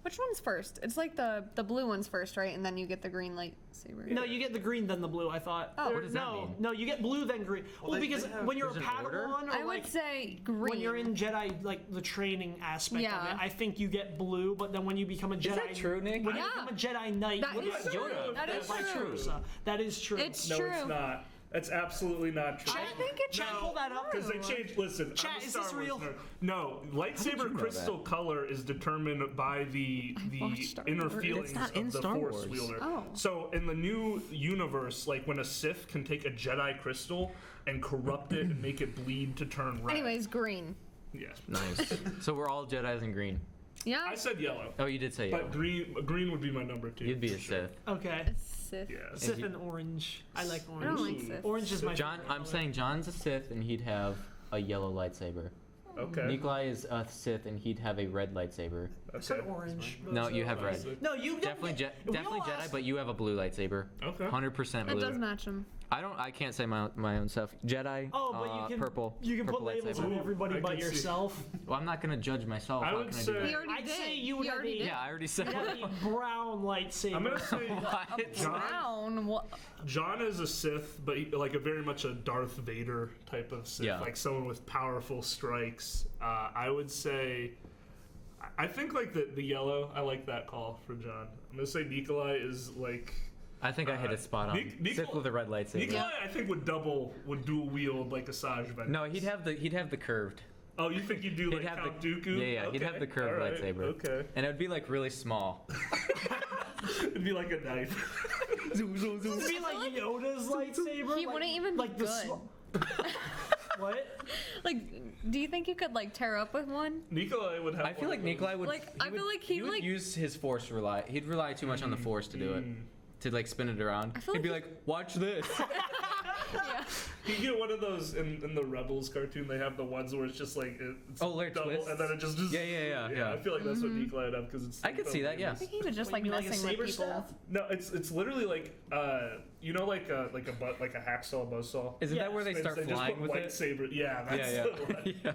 D: Which one's first? It's like the blue one's first, right? And then you get the green lightsaber.
A: No, you get the green then the blue. I thought.
D: Oh.
B: What does that
A: no,
B: mean?
A: no, you get blue then green. Well,
E: they-
A: because
E: they have-
A: when you're a
B: there's an order?
A: Padawan or
D: I
A: like
D: would say green.
A: when you're in Jedi, like the training aspect of
D: Yeah.
A: it, I think you get blue. But then when you become a Jedi,
B: that true, Nick?
A: When you
D: Yeah.
A: become a Jedi Knight,
D: That
A: you
D: is
A: get
D: true.
A: Yoda.
D: That is
A: Vice
D: true.
A: versa. That is true.
D: It's
C: No,
D: true.
C: it's not. That's absolutely not true.
D: I think it's
A: Chat, pull that up.
C: Because they changed. Listen,
A: Chat,
C: I'm a
A: is
C: Star
A: this
C: Wars
A: real?
C: nerd. No, lightsaber
B: you know
C: crystal
B: that?
C: color is determined by the
D: watched Star
C: inner
D: Wars.
C: feelings
B: It's not in
C: of the
B: Star
C: Force
B: Wars.
C: wielder.
D: Oh.
C: So in the new universe, like when a Sith can take a Jedi crystal and corrupt it and make it bleed to turn red.
D: Anyways, green.
C: Yes.
B: Nice. So we're all Jedis in green.
D: Yeah.
C: I said yellow,
B: Oh, you did say
C: but
B: yellow.
C: green would be my number 2.
B: You'd be
C: for
B: a
C: sure.
B: Sith.
A: Okay.
D: Sith.
C: Yeah.
A: Sith
B: you-
A: and orange. I like
D: I
A: orange.
D: don't like Sith.
A: Orange is my
B: John,
A: favorite
B: I'm
A: color.
B: saying John's a Sith and he'd have a yellow lightsaber.
C: Okay.
B: Nikolai is a Sith and he'd have a red lightsaber.
A: I said
C: Okay.
A: orange.
B: No, you have red.
A: No, you
B: Definitely,
A: we
B: definitely
A: all
B: Jedi,
A: asked-
B: but you have a blue lightsaber.
C: Okay.
B: 100%
D: It
B: blue.
D: does match him.
B: I can't say my own stuff. Jedi.
A: Oh, but you can
B: purple.
A: You can
B: purple
A: put labels
B: lightsaber.
A: on everybody
C: I
A: but
C: can see.
A: yourself.
B: Well, I'm not gonna judge myself.
C: I
B: How
C: would
B: can
C: say-
B: I do
D: He
B: that?
D: already
A: I'd
D: did.
A: say you would
D: He
A: have
D: already
A: a-
D: did.
B: Yeah, I already said
A: You have a brown lightsaber.
C: I'm gonna say
B: What?
D: Brown. What?
C: John is a Sith, but like a very much a Darth Vader type of Sith,
B: Yeah.
C: like someone with powerful strikes. I would say, I think like the yellow. I like that call for John. I'm gonna say Nikolai is like.
B: I think I hit it spot on. Sith with a red lightsaber.
C: Nikolai, I think would dual wield like Asajj. By
B: No, he'd have the curved.
C: Oh, you think you'd do like
B: He'd have
C: Count
B: the
C: Dooku?
B: Yeah, he'd have the curved
C: all right,
B: lightsaber.
C: Okay,
B: And it would be like really small.
C: it'd be like a knife.
A: It'd be like Yoda's lightsaber.
D: He
A: like,
D: wouldn't even
A: like
D: be
A: the
D: good.
A: What?
D: Like, do you think you could like tear up with one?
C: Nikolai would have.
B: I feel
C: one
B: like
C: of those.
B: Nikolai would.
D: Like, I feel like he
B: would
D: like-
B: use his force rely. He'd rely too much on the force to do it. To like spin it around.
D: I feel
B: He'd be
D: like
B: like, watch this.
D: Yeah.
C: You get one of those in the Rebels cartoon. They have the ones where it's just like it's
B: Oh, like
C: double,
B: twists?
C: and then it just
B: Yeah.
C: I feel like that's what Nikolai would have because it's.
B: I could see that, yeah.
D: I think he was just
A: What,
D: like
A: you mean like a
D: messing
A: saber
D: with people.
A: staff?
C: No, it's literally like you know like a hacksaw, a buzzsaw.
B: Isn't
A: Yeah,
B: that where they
C: They
B: start
C: just
B: flying
C: put
B: with it?
C: lightsaber. Yeah, that's
B: Yeah,
C: the one.
B: yeah.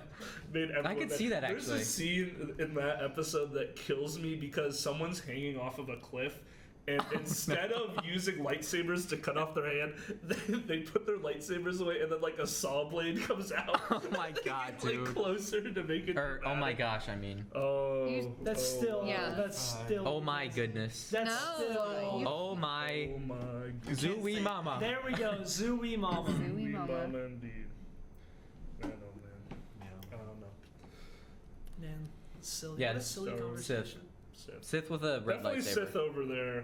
C: Made everyone
B: could see that,
C: There's a
B: actually.
C: scene in that episode that kills me because someone's hanging off of a cliff. And instead of using lightsabers to cut off their hand, they put their lightsabers away, and then like a saw blade comes out.
B: Oh my god,
C: like
B: dude.
C: closer to make it.
B: Or, oh my
C: dramatic.
B: gosh, I mean.
C: Oh.
A: That's
C: oh,
A: still.
D: Yeah.
A: That's still.
B: Oh my goodness.
A: That's
D: No,
A: still.
D: you-
B: Oh my.
C: Oh my.
B: Zooey mama.
A: There we go. Zooey mama.
D: Zooey
C: Wee
D: mama.
C: mama indeed.
A: Man, silly.
B: Yeah,
A: What a
B: it's
A: silly
C: so
A: conversation.
B: Sith with a red
C: Definitely
B: lightsaber.
C: Sith over there.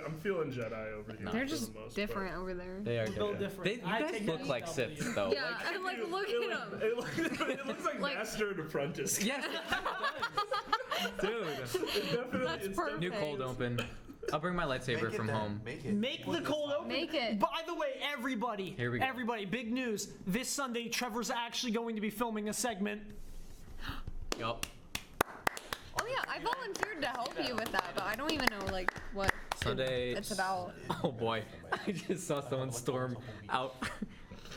C: I'm feeling Jedi over here.
D: They're
C: for
D: just
C: the most
D: different over there.
B: They are
A: We're built
B: different.
A: different.
B: You
A: I
B: guys
A: take
B: look
A: that
B: like
A: W.
B: Sith though.
D: Yeah, I'm like, look at him.
C: It looks like,
D: Like-
C: Master and Apprentice.
B: Yes. Dude.
D: That's
C: It's
D: perfect.
B: New cold open. I'll bring my lightsaber
E: Make it
B: from
E: then.
B: home.
E: Make it.
A: Make the cold open.
D: Make it.
A: By the way, everybody,
B: Here we go.
A: everybody, big news. This Sunday, Trevor's actually going to be filming a segment.
B: Yup.
D: Oh yeah, I volunteered to help you with that, but I don't even know like what
B: Sunday.
D: it's about.
B: Oh boy. I just saw someone storm out.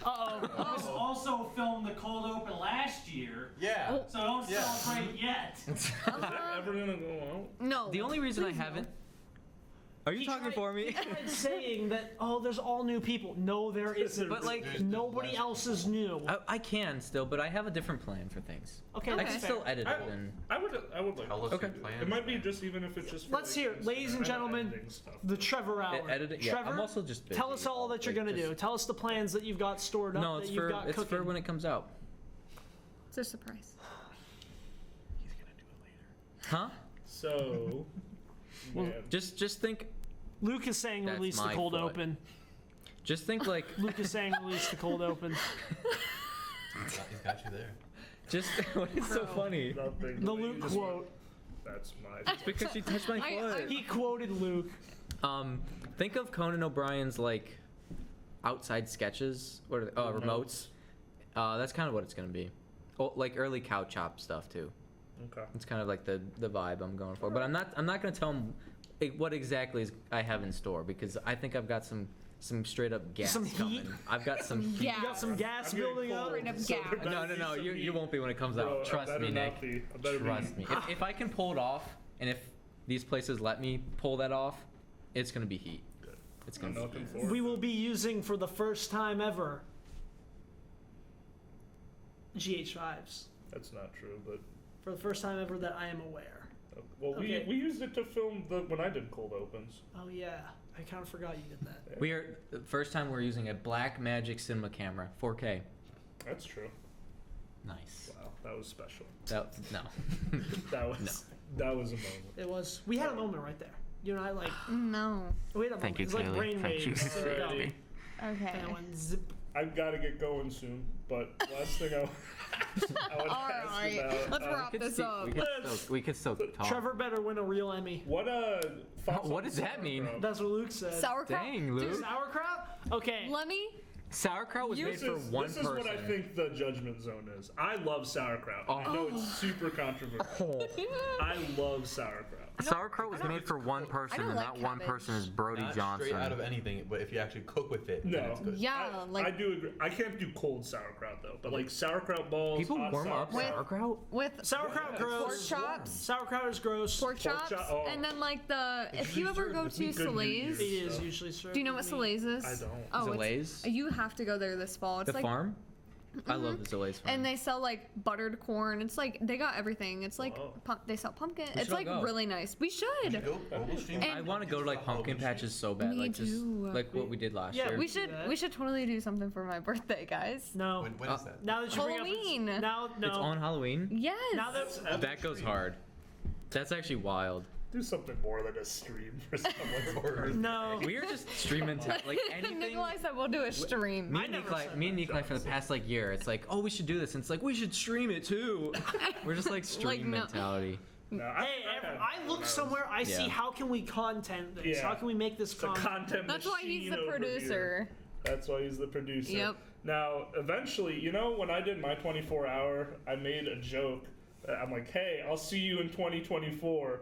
A: Uh-oh.
F: I also filmed the cold open last year,
E: Yeah.
F: so don't
E: Yeah.
F: celebrate yet.
C: Is that ever gonna go out?
D: No.
B: The only reason I
D: Please no.
B: haven't. Are you
A: He
B: talking
A: tried-
B: for me?
A: He tried saying that, oh, there's all new people. No, there isn't.
B: But, like,
A: nobody else is new.
B: I can still, but I have a different plan for things.
A: Okay,
B: I
A: that's
B: can
A: fair.
B: still edit it and.
C: I would like.
E: Tell us
B: Okay.
E: your plans.
C: It might be
E: then.
C: just even if it's just. For,
A: Let's
C: like,
A: hear, ladies and
C: Instagram
A: gentlemen,
C: editing stuff.
A: the Trevor Hour.
B: Edit it, yeah.
A: Trevor,
B: I'm also just busy.
A: tell us all that you're
B: Like,
A: gonna do.
B: just-
A: Tell us the plans that you've got stored up.
B: No,
A: that
B: it's
A: you've
B: for
A: got
B: it's
A: cooking.
B: for when it comes out.
D: It's a surprise.
E: He's gonna do it later.
B: Huh?
C: So. Man.
B: Just think.
A: Luke is saying
B: That's
A: release the
B: my
A: cold
B: foot.
A: open.
B: Just think like.
A: Luke is saying release the cold open.
E: He's got you there.
B: Just. What is so funny?
C: Nothing.
A: The
C: You
A: Luke
C: just-
A: quote.
C: That's my.
B: Because she touched my foot.
A: He quoted Luke.
B: Think of Conan O'Brien's like outside sketches or remotes. That's kind of what it's gonna be. Oh, like early cow chop stuff too.
C: Okay.
B: It's kind of like the vibe I'm going for. But I'm not gonna tell him what exactly I have in store because I think I've got some straight up gas
A: Some heat?
B: coming. I've got some heat.
D: Yeah.
A: You got some gas
C: I'm getting
A: building up.
C: cold,
D: Straight up
C: so
D: gas.
C: there better
B: No,
C: be some
B: you
C: heat.
B: won't be when it comes
C: Bro,
B: out. Trust
C: I better
B: me,
C: not
B: Nick.
C: be. I better
B: Trust
C: be.
B: me. If I can pull it off, and if these places let me pull that off, it's gonna be heat.
C: Good.
B: It's
C: I'm
B: gonna be
C: looking
B: heat.
C: forward.
A: We will be using for the first time ever GH5s.
C: That's not true, but
A: For the first time ever that I am aware.
C: well,
A: Okay.
C: we used it to film when I did cold opens.
A: Oh yeah, I kind of forgot you did that.
B: We are the first time we're using a Black Magic cinema camera, 4K.
C: That's true.
B: Nice.
C: Wow, that was special.
B: No.
C: That was a moment.
A: It was. We had a moment right there. You and I like.
D: No.
A: We had a
B: Thank
A: moment.
B: you,
A: It's like
B: Kaylee.
A: brain
B: Thank you.
A: waves. There we go.
C: Alrighty.
D: Okay.
A: And it went zip.
C: I've got to get going soon, but last thing I want to
D: All
C: ask
D: right.
C: about.
D: Let's wrap this up.
B: We could still talk.
A: Trevor better win a real Emmy.
C: What thoughts
B: What
C: on
B: does that mean?
C: sauerkraut?
A: That's what Luke said.
D: Sauerkraut.
B: Dang, Luke.
A: Sauerkraut? Okay.
D: Let me.
B: Sauerkraut was made
C: This
B: for
C: is,
B: one
C: this
B: person.
C: is what I think the judgment zone is. I love sauerkraut. I know it's super controversial. I love sauerkraut.
B: Sauerkraut was made for one person,
D: don't
B: and
D: like
B: that one
D: cabbage.
B: person is Brody
E: Not
B: Johnson.
E: straight out of anything, but if you actually cook with it, then
C: No.
E: it's good.
D: Yeah.
C: I
D: Like
C: do agree. I can't do cold sauerkraut though, but like sauerkraut balls.
B: People
C: hot
B: warm up
C: sauerkraut.
B: sauerkraut?
D: with
A: Sauerkraut
C: Yeah,
A: gross.
D: pork chops.
A: Sauerkraut is gross.
D: Pork chops,
C: oh.
D: and then like the if you ever go
C: It's
D: to
C: good New
D: Soleil's,
C: Year's.
A: It is
C: So.
A: usually served.
D: do you know what
A: with meat.
D: Soleil's is?
C: I don't.
D: Oh,
B: Soleil's?
D: you have to go there this fall. It's
B: The
D: like
B: farm? I love the Soleil's farm.
D: and they sell like buttered corn. It's like they got everything. It's like
C: Whoa.
D: they sell pumpkin.
B: We
D: it's
B: should
D: like
B: go.
D: really nice. We should.
E: Go Oval Stream.
D: And-
B: I want to go to like pumpkin patches so bad,
D: Me
B: like just
D: too.
B: like what we did last
A: Yeah,
B: year.
D: We should totally do something for my birthday, guys.
A: No.
E: When is that?
A: Now that you bring
D: Halloween.
A: up now, no.
B: It's on Halloween.
D: Yes.
A: Now that
B: That goes hard. That's actually wild.
C: Do something more than a stream for someone's birthday.
A: no.
B: We are just streaming like anything.
D: Nikolai said we'll do a stream.
B: Me and Nikolai for the past like year, it's like, oh, we should do this, and it's like we should stream it too. We're just like stream
D: no.
B: mentality.
C: No,
A: Hey, I look somewhere. I see
B: Yeah.
A: how can we content this?
C: Yeah.
A: How can we make this
C: It's a
A: content?
C: content
D: That's why he's
C: machine
D: the
C: over
D: producer.
C: here. That's why he's the producer.
D: Yep.
C: Now, eventually, you know, when I did my 24-hour, I made a joke. I'm like, hey, I'll see you in 2024.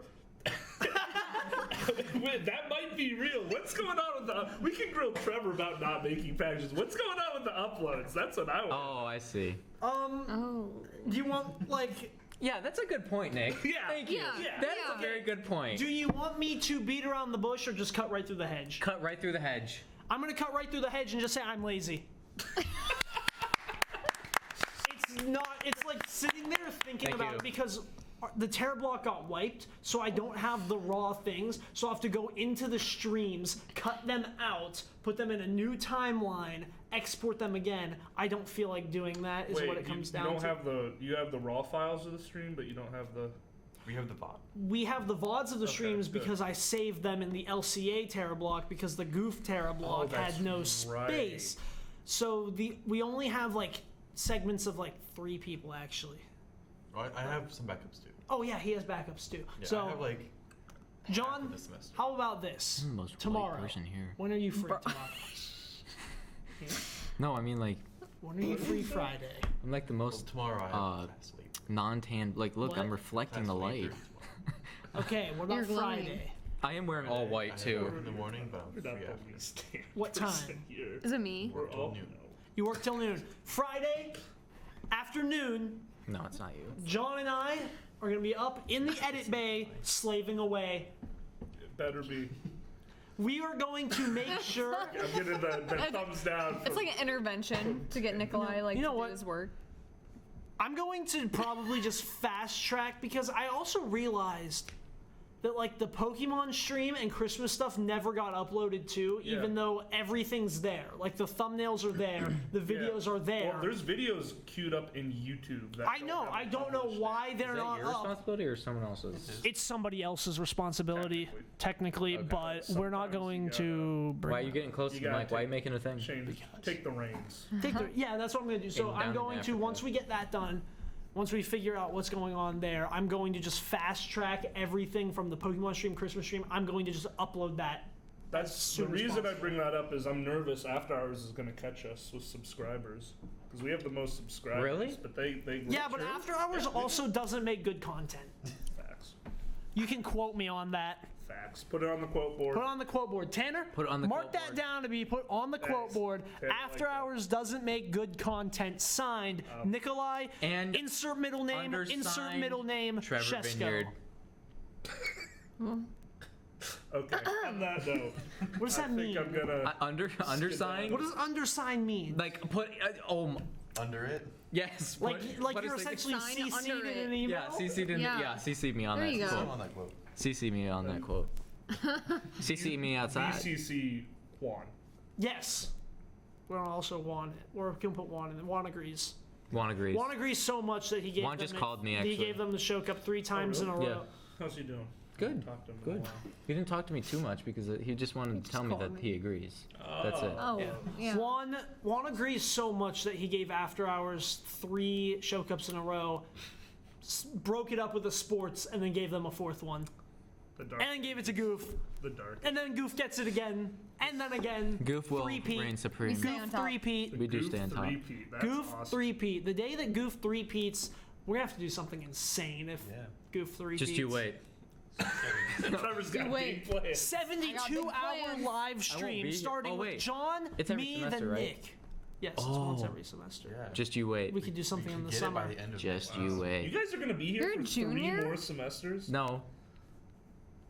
C: That might be real. What's going on with the? We can grill Trevor about not making packages. What's going on with the uploads? That's what I want.
B: Oh, I see.
D: Oh.
A: Do you want like?
B: Yeah, that's a good point, Nick.
C: Yeah.
B: Thank you.
D: Yeah.
B: That's
D: Yeah.
B: a very good point.
A: Do you want me to beat around the bush or just cut right through the hedge?
B: Cut right through the hedge.
A: I'm gonna cut right through the hedge and just say I'm lazy. It's not. It's like sitting there thinking
B: Thank
A: about
B: you.
A: it because the terror block got wiped, so I don't have the raw things. So I have to go into the streams, cut them out, put them in a new timeline, export them again. I don't feel like doing that. Is what it comes down to.
C: You have the raw files of the stream, but you don't have the.
E: We have the VOD.
A: We have the VODs of the streams
C: good.
A: because I saved them in the LCA terror block because the Goof terror block
C: that's
A: had no
C: right.
A: space. So we only have like segments of like 3 people actually.
E: Oh, I have some backups too.
A: Oh yeah, he has backups too.
E: Yeah,
A: so
E: I have like half
A: John,
E: of this semester.
A: how about this?
B: I'm the most
A: Tomorrow.
B: polite person here.
A: When are you free tomorrow?
B: No, I mean like
A: When are you free Friday?
B: I'm like the
E: Well,
B: most
E: tomorrow I have fast sleep.
B: non-tan. Like, look,
A: What?
B: I'm reflecting the
E: Fast sleep
B: light.
E: tomorrow.
A: Okay, what about
D: You're glowing.
A: Friday?
B: I am wearing all white
E: I
B: too.
E: work in the morning, but I'm
C: We're
E: free
C: not
E: after.
C: the least damn
A: What
C: person
A: time?
C: Here.
D: Is it me?
C: We're all
E: noon.
A: You work till noon. Friday afternoon,
B: No, it's not you.
A: John and I are gonna be up in the edit bay slaving away.
C: It better be.
A: We are going to make sure.
C: I'm getting the thumbs down.
D: It's like an intervention to get Nikolai like
A: You know
D: to
A: what?
D: do his work.
A: I'm going to probably just fast track because I also realized that like the Pokemon stream and Christmas stuff never got uploaded too,
C: Yeah.
A: even though everything's there. Like the thumbnails are there, the videos are there.
C: Well, there's videos queued up in YouTube. That
A: I know. I don't know why they're
B: Is that
A: not
B: your
A: up.
B: responsibility or someone else's?
A: It's somebody else's responsibility, technically,
B: Okay.
A: but we're not
C: Sometimes
A: going
C: you
A: to bring.
B: Why are you getting close to
C: You
B: the
C: gotta
B: mic? Why are you
C: take-
B: making a thing?
C: take the reins.
A: Yeah, that's what I'm going to do. So
B: And
A: I'm
B: down in
A: going to,
B: Africa.
A: once we get that done, once we figure out what's going on there, I'm going to just fast track everything from the Pokemon stream, Christmas stream. I'm going to just upload that.
C: That's the
A: soon as
C: reason I
A: possible.
C: bring that up is I'm nervous After Hours is going to catch us with subscribers because we have the most subscribers.
B: Really?
C: But they
A: Yeah, but After Hours also doesn't make good content.
C: facts.
A: You can quote me on that.
C: Facts. Put it on the quote board.
A: Put it on the quote board. Tanner,
B: Put it on the
A: mark
B: quote
A: that
B: board.
A: down to be put on the quote
C: Thanks.
A: board.
C: Tanner, I
A: After
C: like that.
A: Hours doesn't make good content. Signed, Nikolai,
B: And
A: insert middle name, insert
B: undersigned
A: middle name,
B: Trevor
A: Shesko.
B: Vineyard.
C: Okay. On that note,
A: What does
C: I
A: that mean?
C: think I'm gonna.
B: Undersigned?
A: What does undersigned mean?
B: Like put
E: Under it?
B: yes.
A: Like
B: put
A: you're
B: a sig-
A: essentially
D: Sign
A: CC'd
D: under
A: in
D: it.
A: an email?
B: Yeah, CC'd in.
D: Yeah.
B: Yeah, CC me on
D: There
B: that.
D: you go.
B: quote.
E: I'm on that quote.
B: CC me on that quote. CC me outside.
C: BCC Juan.
A: Yes. We're also Juan. Or we can put Juan in there. Juan agrees.
B: Juan agrees.
A: Juan agrees so much that he gave
B: Juan
A: them
B: just called me,
A: He
B: actually.
A: gave them the show cup 3 times
C: really?
A: in a
B: Yeah.
A: row.
C: How's he doing?
B: Good.
C: Talked to him in a
B: Good.
C: while.
B: He didn't talk to me too much because he just wanted to tell me
D: called
B: that
D: me.
B: he agrees. That's it.
D: Oh, yeah.
A: Juan agrees so much that he gave After Hours 3 show cups in a row, broke it up with the sports, and then gave them a 4th one.
C: The dark.
A: And then gave it to Goof.
C: The dark.
A: And then Goof gets it again. And then again.
B: Goof will
A: Three-peat.
B: reign supreme.
D: We stay
A: Goof
D: on top.
A: 3-peat.
B: We do
C: Goof
B: stand top.
C: three-peat. That's
A: Goof
C: awesome.
A: 3-peat. The day that Goof 3-peats, we're going to have to do something insane if
E: Yeah.
A: Goof 3-peats.
B: Just you wait.
C: Trevor's got
D: Wait.
C: big plans.
A: 72-hour
D: plans.
A: live
B: be
A: stream
B: here.
A: starting
B: Oh,
A: with
B: wait.
A: John,
B: It's every
A: me,
B: semester,
A: then
B: right?
A: Nick. Yes, it's once
B: Oh.
A: every semester.
E: Yeah.
B: Just you wait.
A: We could do something
E: We
A: in
E: could
A: the
E: get it
A: summer.
E: by the end of
B: Just
E: the
B: you
C: You
B: wait.
C: guys are gonna be here
D: You're
C: for
D: a
C: 3
D: junior?
C: more semesters.
B: No,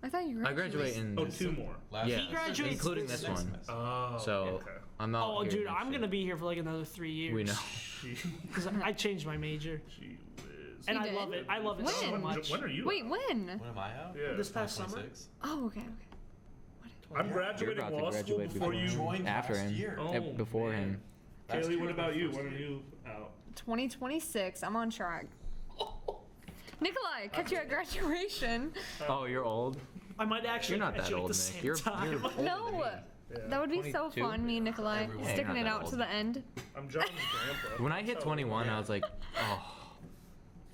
D: I thought you
B: I graduate in.
C: Oh, 2 more.
E: Last
B: Yeah,
A: He graduates
B: including
A: this
B: this
E: next
B: one.
E: semester.
C: Oh.
B: So
C: Okay.
B: I'm not.
A: Oh,
B: here
A: dude,
B: next
A: I'm
B: year.
A: going to be here for like another 3 years.
B: We know.
A: Because I changed my major.
C: Gee whiz.
A: And
D: You
A: I
D: did?
A: love it. I love it so
D: When?
A: much.
C: When are you?
D: Wait,
C: out?
D: when?
E: When am I out?
C: Yeah.
A: This past summer?
E: 26?
D: Oh, okay.
C: I'm
B: You're
C: graduating
B: about to
C: law school
B: graduate
C: before
B: before
C: you.
E: Joined
B: After
E: last
B: him.
E: year.
C: Oh,
B: Before
C: man.
B: him.
E: Last
C: Kaylee,
E: year
C: what
E: was my
C: about you?
E: first
C: When are
E: year.
C: you out?
D: 2026. I'm on track. Nikolai, catch you at graduation.
B: Oh, you're old.
A: I might actually
B: You're not
A: catch
B: that
A: you at
B: old,
A: the
B: Nick.
A: same
B: You're
A: time.
B: older
D: No,
B: than
D: that would be so
B: 22?
D: fun. Me and Nikolai
E: Everyone.
B: Yeah,
D: sticking
B: you're
D: it
B: not
D: out
B: that
D: to
B: old.
D: the end.
C: I'm John's grandpa.
B: When I hit
C: Oh,
B: 21,
C: yeah.
B: I was like, oh.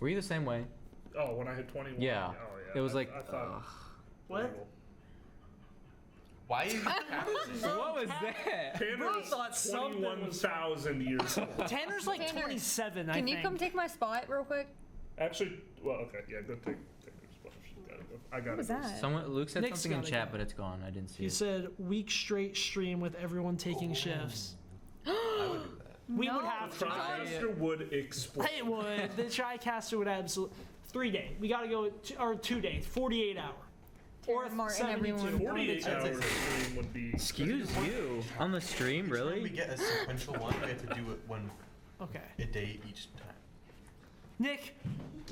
B: Were you the same way?
C: Oh, when I hit 21.
B: Yeah.
C: Oh, yeah.
B: It was like,
C: I thought.
B: ugh.
A: What?
E: Why are you
B: What was that?
C: Tanner is
A: thought something was-
C: 21,000 years old.
A: Tanner's like
D: Tanner,
A: 27, I
D: Can
A: think.
D: you come take my spot real quick?
C: Actually, well, okay, yeah, go take your spot. Gotta go. I got
D: What was that?
B: Someone, Luke said
A: Nick's
B: something in
A: gotta
B: chat,
A: go.
B: but it's gone. I didn't see
A: He
B: it.
A: said, week straight stream with everyone taking shifts.
E: I would do that.
A: We
D: No.
A: would have to.
C: Trimaster would explode.
A: It would. The TriCaster would absolutely. 3 day. We gotta go, or 2 days. 48 hour. Or
D: Tanner, Martin,
A: 72.
D: everyone.
C: 48
E: I'd
C: hours
E: say
C: of stream would be.
B: Excuse you. On the stream,
E: When we
B: really?
E: get a sequential one, we have to do it one
A: Okay.
E: a day each time.
A: Nick,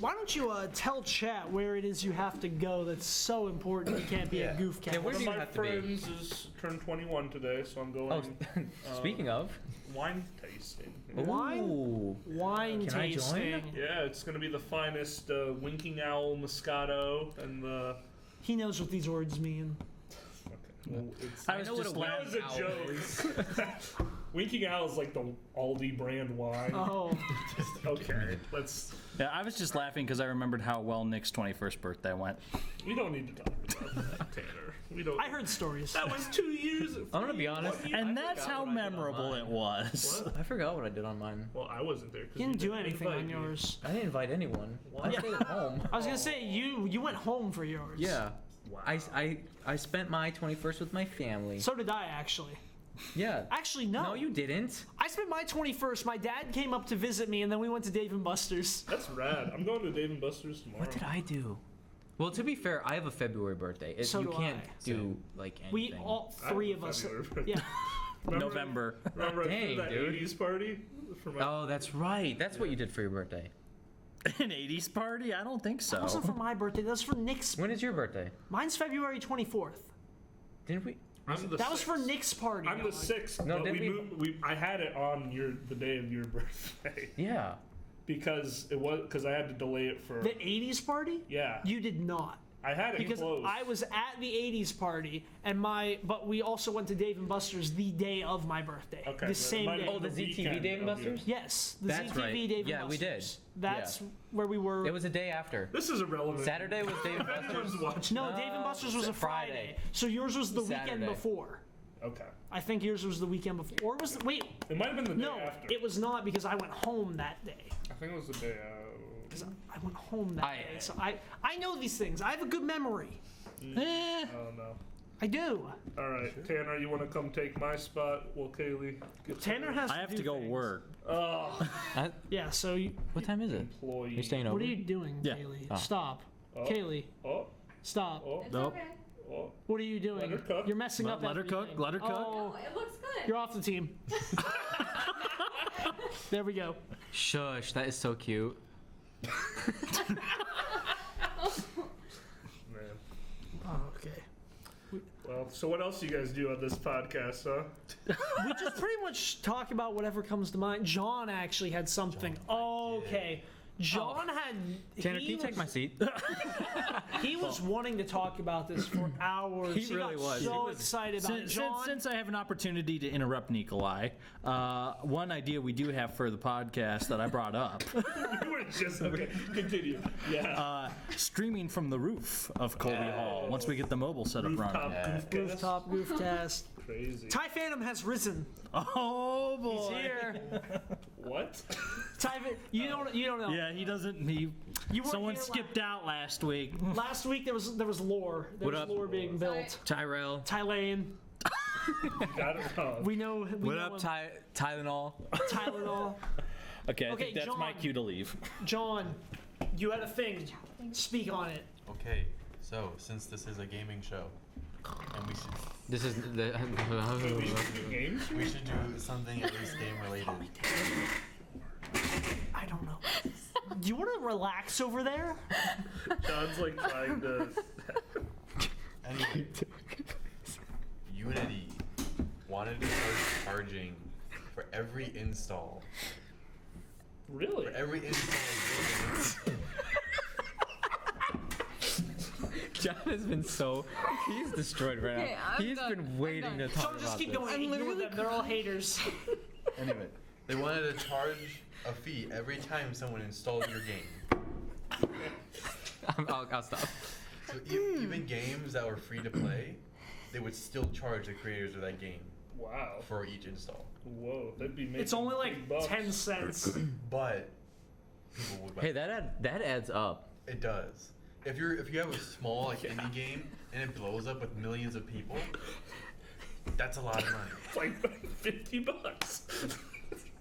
A: why don't you tell chat where it is you have to go that's so important you can't be
E: Yeah.
A: at Goofcast?
B: Okay, where
C: One
B: do
C: of
B: you
C: my
B: have to be?
C: friends is turned 21 today, so I'm going
B: Oh, speaking of.
C: wine tasting.
A: Wine?
B: Ooh.
A: Wine
B: Can I join?
A: tasting.
C: Yeah, it's gonna be the finest Winking Owl Moscato and the.
A: He knows what these words mean.
C: Well, it's,
G: I was
B: know what
G: just
B: a
C: that was a
B: Owl
C: joke. Winking Owl is like the Aldi brand wine.
A: Oh,
C: Okay, let's.
G: Yeah, I was just laughing because I remembered how well Nick's 21st birthday went.
C: We don't need to talk about that, Tanner. We don't.
A: I heard stories.
C: That was 2 years.
B: I'm gonna be honest.
G: And that's
B: forgot
G: how
B: what I did on
G: memorable
B: mine.
G: it was.
C: What?
B: I forgot what I did on mine.
C: Well, I wasn't there. 'Cause
A: You didn't do
C: didn't
A: anything
C: invite
A: on
C: me.
A: yours.
B: I didn't invite anyone. I
C: Yeah.
B: stayed at home.
A: I was gonna say you went home for yours.
B: Yeah.
C: Wow.
B: I spent my 21st with my family.
A: So did I actually.
B: Yeah.
A: Actually, no.
B: No, you didn't.
A: I spent my 21st. My dad came up to visit me, and then we went to Dave and Buster's.
C: That's rad. I'm going to Dave & Buster's tomorrow.
B: What did I do? Well, to be fair, I have a February birthday.
A: So
B: you
A: do
B: can't
A: I.
B: do like anything.
A: We all
C: I have
A: three
C: a
A: of us.
C: February birthday.
A: Yeah.
C: Remember-
G: November.
C: Remember I
B: Dang,
C: threw that
B: dude.
C: 80s party? For my,
B: Oh, that's right. That's what you did for your birthday.
G: An 80s party? I don't think
A: That wasn't
G: so.
A: for my birthday. That was for Nick's.
B: When is your birthday?
A: Mine's February 24th.
B: Didn't we?
C: I'm the
A: That was for
C: 6th.
A: Nick's party.
C: I'm the
A: dog.
C: 6th.
B: No,
C: but
B: didn't
C: we,
B: we-
C: moved, I had it on the day of your birthday
B: Yeah.
C: because I had to delay it for.
A: The 80s party?
C: Yeah,
A: You did not.
C: I had it
A: Because
C: closed.
A: I was at the 80s party, but we also went to Dave and Buster's the day of my birthday.
C: Okay,
A: The
C: but it
A: same
C: might
A: day.
C: have
B: Oh, the
C: The
B: ZTV
C: weekend
B: Dave and
C: of your-
B: Buster's?
A: Yes, the
B: That's
A: ZTV
B: right.
A: Dave and
B: Yeah, we did.
A: Buster's. That's where we were.
B: It was a day after.
C: This is irrelevant.
B: Saturday was Dave and
C: If anyone's
B: Buster's.
C: watching.
A: no, Dave and Buster's was a Friday.
B: Friday.
A: So yours was the weekend
B: Saturday.
A: before.
C: Okay.
A: I think yours was the weekend before. Or was it, wait,
C: It might have been the day
A: no,
C: after.
A: it was not because I went home that day.
C: I think it was the day.
A: 'Cause I went home that
B: I-
A: day. So I know these things. I have a good memory.
G: Eh,
C: Oh no.
A: I do.
C: All right, Tanner, you want to come take my spot? Well, Kaylee. Gets
A: Tanner has
G: I have
A: do
G: to go
A: things.
G: work.
C: Oh,
A: Yeah, so
B: What time is it?
C: employee.
B: You're staying over?
A: what are you doing,
G: Yeah.
A: Kaylee?
B: Oh.
A: Stop.
C: Oh.
A: Kaylee,
C: Oh,
A: stop.
C: oh,
D: It's
G: Nope.
D: okay.
C: oh.
A: What are you doing?
C: Let her cook.
A: You're messing up
G: Let her cook,
A: everything.
G: let her cook.
A: Oh,
D: It looks good.
A: you're off the team. There we go.
B: Shush, that is so cute.
C: Man.
A: Oh, okay.
C: Well, so what else do you guys do on this podcast, huh?
A: We just pretty much talk about whatever comes to mind. John actually had something. Okay. John had.
B: Tanner,
A: he
B: can you take
A: was-
B: my seat?
A: He was wanting to talk about this for hours.
B: He really
A: got
B: was.
A: so
B: He was-
A: excited about it. John.
G: Since I have an opportunity to interrupt Nikolai, one idea we do have for the podcast that I brought up,
C: We were just okay. Continue. Yeah.
G: streaming from the roof of Colby Hall once we get the mobile setup running.
C: Rooftop Goofcast.
A: Rooftop Goofcast.
C: Crazy.
A: Ty Phantom has risen.
G: Oh boy!
A: He's here.
C: What?
A: Ty, you don't know.
G: Yeah, he doesn't. He.
A: You weren't
G: Someone
A: here
G: skipped out last week.
A: Last week there was lore. There
B: What
A: was
B: up?
A: lore being built.
B: Tyrell.
A: Ty Lane.
C: Got it wrong.
A: We know. We
B: What
A: know
B: up,
A: him.
B: Tylenol?
A: Tylenol.
G: Okay, I
A: Okay,
G: think that's my
A: John.
G: cue to leave.
A: John, you had a thing. Speak on it.
E: Okay, so since this is a gaming show, and
B: This is the.
C: We should do games.
E: we should do something at least game related.
A: I don't know. Do you want to relax over there?
C: John's like trying to.
E: Anyway, Unity wanted to start charging for every install.
C: Really?
E: For every install.
B: John has been so. He's destroyed right
D: Okay,
B: now.
D: I'm
B: He's
D: done.
B: been
D: I'm
B: waiting to
D: done.
B: talk
A: So just
B: about
A: keep
B: this.
A: going.
D: I'm
A: Ignore
D: literally
A: them. They're all haters.
E: Anyway, they wanted to charge a fee every time someone installed your game.
B: I'll stop.
E: So even games that were free to play, they would still charge the creators of that game
C: Wow.
E: for each install.
C: Whoa, that'd be making
A: It's only like
C: big bucks.
A: 10 cents.
E: But people would buy
B: Hey, that adds up.
E: it does. If you have a small like indie game and it blows up with millions of people, that's a lot of money.
C: It's like $50.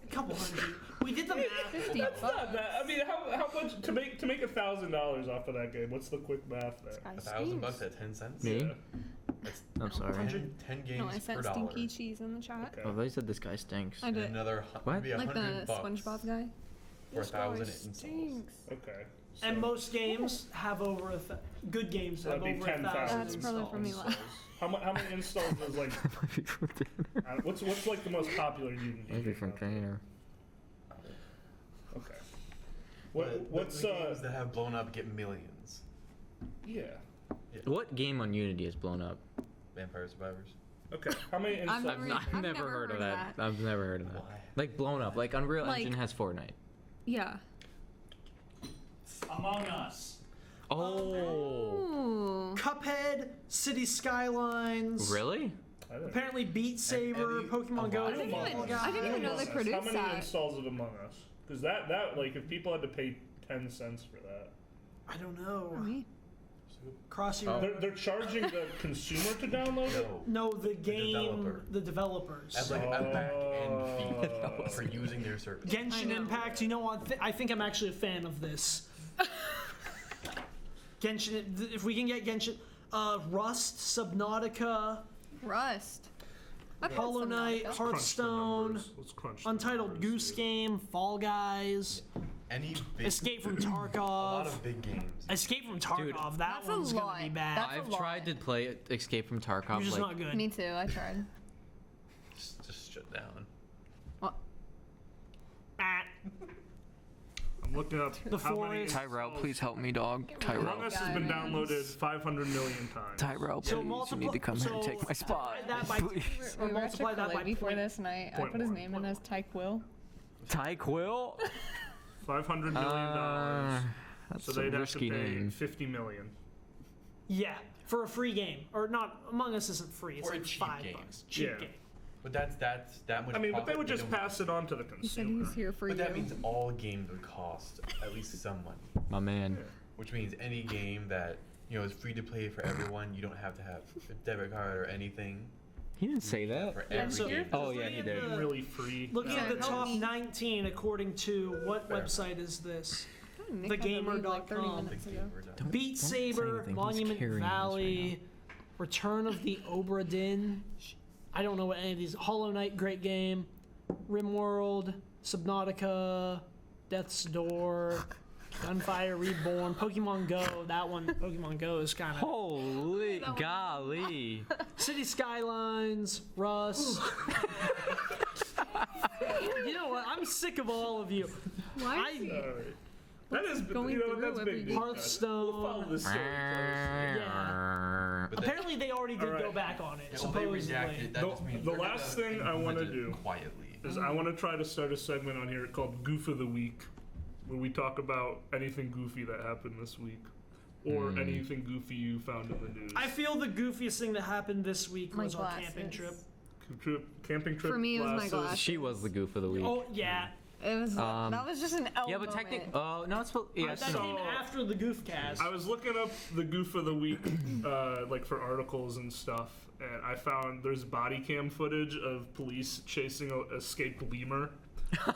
A: A couple hundred. We did the math.
D: 50
C: That's not
D: bucks.
C: bad. I mean, how much to make $1,000 off of that game? What's the quick math there?
E: $1,000 at 10 cents.
B: Me?
E: That's
B: I'm sorry.
E: 10 games
D: No, I
E: per
D: said
E: dollar.
D: stinky cheese in the chat.
C: Okay.
B: Oh, they said this guy stinks.
D: I
E: And
D: did.
E: another
B: What?
E: maybe
D: Like the
E: $100.
D: SpongeBob guy.
E: for 1,000 installs.
D: Stinks.
C: Okay.
A: And most games have over good games have
C: That'd be
A: over 1,000
C: 10,000
D: That's probably for me.
A: installs.
C: How many installs does like? What's like the most popular Unity?
B: Maybe from trainer.
C: Okay.
E: But
C: What's
E: the games that have blown up get millions?
C: Yeah.
B: What game on Unity has blown up?
E: Vampire Survivors.
C: Okay. How many installs?
B: I've never heard of that. I've never heard of that.
E: Why?
B: Like blown up. Like Unreal
D: Like-
B: Engine has Fortnite.
D: Yeah.
F: Among Us.
B: Oh.
D: Ooh.
A: Cuphead, City Skylines.
B: Really?
C: I don't know.
A: Apparently Beat Saber,
E: any-
A: Pokemon
E: a
A: Go.
E: lot
D: I didn't
E: of
D: even,
A: Fall
D: I didn't even know
C: Among
D: they
C: Us.
D: produced
C: How many
D: that.
C: installs of Among Us? Because that like if people had to pay 10 cents for that,
A: I don't know.
D: Me?
A: Crossy
B: Oh.
A: Road.
C: they're charging the consumer to download it.
E: No.
A: No, the game,
E: developer.
A: the developers.
E: As like a back end
C: Oh.
E: fee for using their service.
D: I
A: Genshin
D: know.
A: Impact. You know what? I think I'm actually a fan of this. Genshin. If we can get Genshin, Rust, Subnautica,
D: Rust. I've had
A: Hollow
D: some
A: Knight,
D: Nautica.
C: Crunch the
A: Hearthstone,
C: numbers. Let's crunch the
A: Untitled
C: numbers
A: Goose
C: here.
A: Game, Fall Guys,
E: Any big,
A: Escape from
E: a lot
A: Tarkov.
E: of big games.
A: Escape from Tarkov. That
D: That's a
A: one's
D: lot.
A: gonna be bad.
D: That's a
B: I've
D: lot.
B: tried to play Escape from Tarkov.
A: You're just
B: like,
A: not good.
D: Me too. I tried.
E: Just shut down.
D: What?
A: Ah.
C: I'm looking up
A: The
C: how many
A: Forest.
B: Tyrell, please help me, dog.
C: Among
B: Tyrell.
C: Us has been downloaded 500 million times.
B: Tyrell,
A: So
B: please. You
A: multiply-
B: need to come here and
A: so
B: take my spot.
A: divide that by-
B: Please.
A: Or
D: We were at
A: multiply that
D: Chick-fil-A
A: by
D: before
A: point-
D: this, and I
C: point
D: put his
C: one,
D: name
C: point
D: in as Ty Quill.
B: Ty Quill?
C: $500 million.
B: That's
C: So
B: a
C: they'd have to
B: risky
C: pay
B: name.
C: 50 million.
A: Yeah, for a free game, or not. Among Us isn't free. It's
E: Or a
A: like
E: cheap
A: $5.
E: game.
A: Cheap
C: Yeah.
A: game.
E: But that's that much.
C: I mean, but they
E: profit
C: would just
E: don't-
C: pass it on to the
D: He said he
C: consumer.
D: was here for
E: But
D: you.
E: that means all games would cost at least some money.
B: My man.
E: Which means any game that is free to play for everyone, you don't have to have a debit card or anything.
B: He didn't say that.
E: For
A: Yeah,
E: every
A: so-
E: game.
B: Oh, yeah, he
A: Looking
B: did.
A: at the-
C: Really free.
A: Looking at the
D: Yeah,
A: top
D: help me.
A: 19, according to what
E: Fair.
A: website is this?
D: Nick had to leave, like 30
A: thegamer.com.
D: minutes
E: Big
D: ago.
E: game, we're done.
B: Don't-
A: Beat
B: don't say
A: Saber,
B: anything, he's
A: Monument
B: carrying this right
A: Valley, Return of the Obra Dinn. I don't know what any of these. Hollow Knight, great game. RimWorld, Subnautica, Death's Door, Gunfire Reborn, Pokemon Go. That one, Pokemon Go is kind of.
B: Holy golly.
A: City Skylines, Rust. You know what? I'm sick of all of you.
D: Why is he-
C: All right. That is,
D: going
C: you know,
D: through
C: that's
D: every
C: big
D: day?
C: news.
A: Hearthstone.
C: We'll follow this story
A: Yeah.
E: But that-
A: Apparently, they already did
C: All
A: go
C: right.
A: back on it.
E: Yeah, well, they
A: Supposedly.
E: redacted. That
C: The-
E: just means
C: the
E: they're gonna
C: last thing I
E: implement
C: wanna
E: it
C: do
E: quietly.
C: closely. I want to try to start a segment on here called Goof of the Week, where we talk about anything goofy that happened this week, or anything goofy you found in the news.
A: I feel the goofiest thing that happened this week
D: My
A: was our
D: glasses.
A: camping trip.
C: Camping trip.
D: For me, it was my
C: glasses.
D: glasses.
B: She was the goof of the week.
A: Oh yeah,
D: It was that was just an L
B: Yeah, but
D: moment.
B: technically, oh no, it's supposed. Yeah,
A: that
B: so-
A: came after the Goofcast.
C: I was looking up the Goof of the Week, like for articles and stuff, and I found there's body cam footage of police chasing a escaped lemur.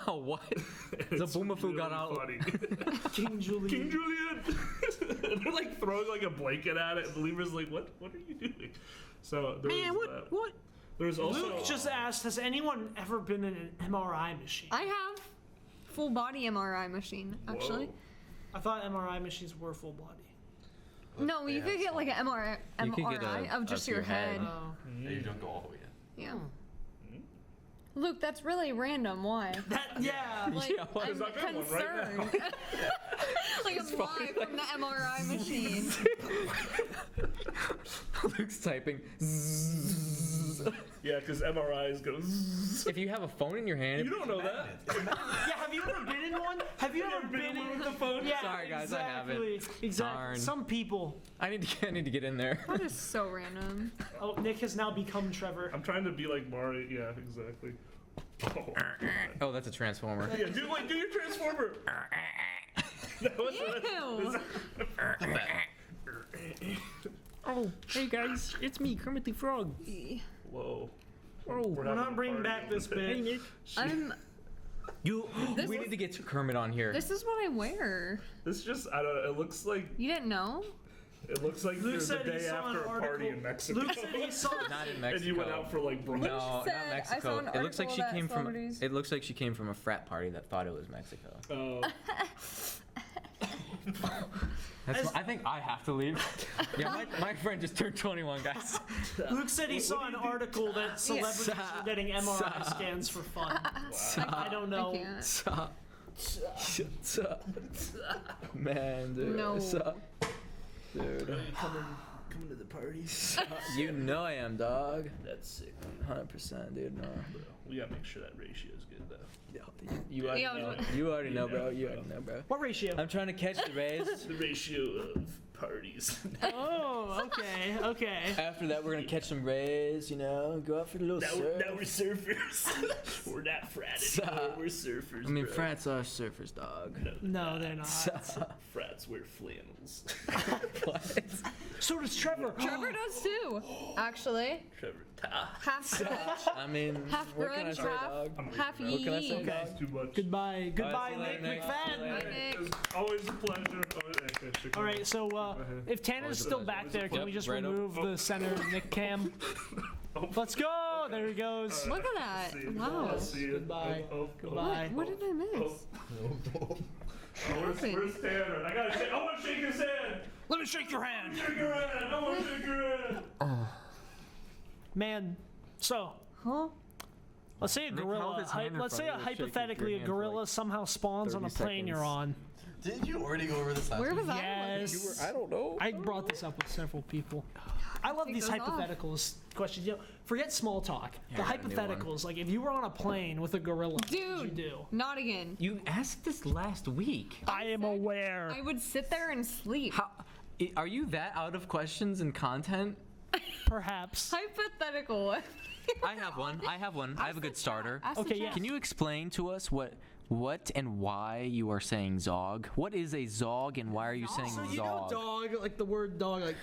B: what?
C: It's
B: The boomafoo got out.
C: funny.
A: King Julian.
C: King Julian! They're like throwing like a blanket at it, and the lemur's like, "What? What are you doing?" So there
A: Man,
C: was that.
A: what?
C: There's also
A: Luke just asked, has anyone ever been in an MRI machine?
D: I have full body MRI machine actually.
C: Whoa.
A: I thought MRI machines were full body.
D: No, you could get like an MRI,
B: You could get
D: MRI
B: a-
D: of just
B: of
D: your
B: your head.
D: head.
A: Oh.
E: Yeah, you don't go all the way in.
D: Yeah. Luke, that's really random. Why?
A: That, yeah.
D: Like,
B: Yeah, what
D: I'm
C: is that good one right now?
D: concerned. Like I'm live from the MRI machine.
B: Luke's typing.
C: yeah, because MRIs go. zzz.
B: If you have a phone in your hand,
C: You don't know that.
A: Yeah, have you ever been in one? Have you ever been in
C: one with the phone?
A: Yeah,
B: Sorry, guys, I haven't.
A: Exactly.
B: Darn.
A: Some people.
B: I need to get in there.
D: That is so random.
A: Oh, Nick has now become Trevor.
C: I'm trying to be like Mario. Yeah, exactly. Oh.
B: Oh, that's a transformer.
C: Yeah, do your transformer. That was-
D: Ew.
G: Oh, hey guys, it's me, Kermit the Frog.
C: Whoa.
G: Oh,
A: We're not bringing back this
G: hey
A: bit.
G: Nick.
D: I'm.
B: You.
D: This
B: We
D: is-
B: need to get Kermit on here.
D: This is what I wear.
C: This just, I don't know, it looks like,
D: You didn't know?
C: It looks like
A: Luke
C: there's a
A: said he
C: day
A: saw an
C: after a
A: article.
C: party in Mexico.
A: Luke said he saw.
B: Not in
C: And
B: Mexico.
C: you went out for like brunch.
B: No, not
D: said, I saw
B: Mexico.
D: an
B: It looks like
D: article
B: she
D: that
B: came from.
D: celebrities-
B: It looks like she came from a frat party that thought it was Mexico.
C: Oh.
B: I think I have to leave. Yeah, my friend just turned 21, guys.
A: Luke said he saw an article that celebrities were getting MRI scans for fun. I don't know.
D: I can't.
B: Sup? Man, dude.
D: No.
B: Sup? Dude.
C: Coming to the parties.
B: You know I am, dog.
C: That's sick.
B: 100%, dude. No.
C: We gotta make sure that ratio is good though.
B: You already
D: Yeah,
B: know. You already know, bro. You already know, bro.
A: What ratio?
B: I'm trying to catch the rays.
C: The ratio of parties.
A: Oh, okay.
B: After that, we're gonna catch some rays. You know, go out for the little
C: now,
B: surf.
C: now we're surfers. We're not frat anymore. We're surfers.
B: I mean,
C: bro.
B: frats are surfers, dog.
A: No, they're not.
C: Frats wear flannels.
B: What?
A: So does Trevor.
D: Trevor does too, actually.
C: Trevor.
D: Half grunge,
B: I mean,
D: half
B: what can I
D: grunge,
B: say,
D: half
B: dog?
D: half
B: What can I say,
D: yee.
B: dog?
C: Too much.
A: Goodbye,
B: see you
A: Nick
B: later, Nick.
A: McFadden.
D: Bye, Nick.
C: It's always a pleasure.
A: All right, so if Tanner's still back there, can we just
B: Right up.
A: remove the center Nick cam? Let's go. There he goes.
D: Look at that. Wow.
A: Goodbye. Goodbye.
D: What did I miss?
C: Where's Tanner? I want to shake his hand.
A: Let me shake your hand.
C: Shake your hand. I want to shake your hand.
A: Man, so
D: Huh?
A: let's say a
B: Nick held
A: gorilla.
B: his hand in
A: Let's say
B: front of you to shake
A: hypothetically
B: your
A: a
B: hand for,
A: gorilla
B: like,
A: somehow spawns on a
B: 30
A: plane you're
B: seconds.
A: on.
E: Didn't you already go over this last
D: Where
E: week?
D: was I?
A: Yes.
B: I don't know.
A: I brought this up with several people. I love
D: Take
A: these
D: those off.
A: hypotheticals questions. You know, forget small talk.
B: Yeah, I got a
A: the
B: new one.
A: hypotheticals, like if you were on a plane with a gorilla, what would you
D: Dude,
A: do?
D: not again.
B: You asked this last week.
A: I am aware.
D: I would sit there and sleep.
B: How? Are you that out of questions and content?
A: Perhaps.
D: Hypothetical.
B: I have one. I have a good starter.
D: Ask the
A: Okay,
D: chat.
A: yeah.
B: Can you explain to us what and why you are saying zog? What is a zog and why are you saying
A: So you know
B: zog?
A: dog, like the word dog, like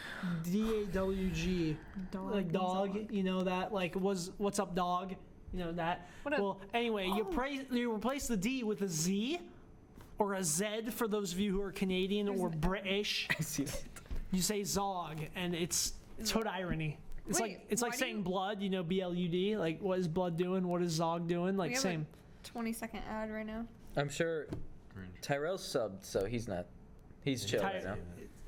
A: D-A-W-G,
D: Dog
A: like
D: and
A: dog.
D: zog.
A: You know that, like what's up, dog? You know that.
D: What up?
A: Well, anyway, you replace the D with a Z or a Z for those of you who are Canadian or British.
B: I see that.
A: You say zog, and it's hood irony. It's
D: Wait,
A: like it's like
D: why do
A: saying
D: you-
A: blood. You know, B-L-U-D. Like what is blood doing? What is zog doing? Like
D: We have
A: same.
D: a 20-second ad right now.
B: I'm sure Tyrell's subbed, so he's chill
A: Ty-
B: right now.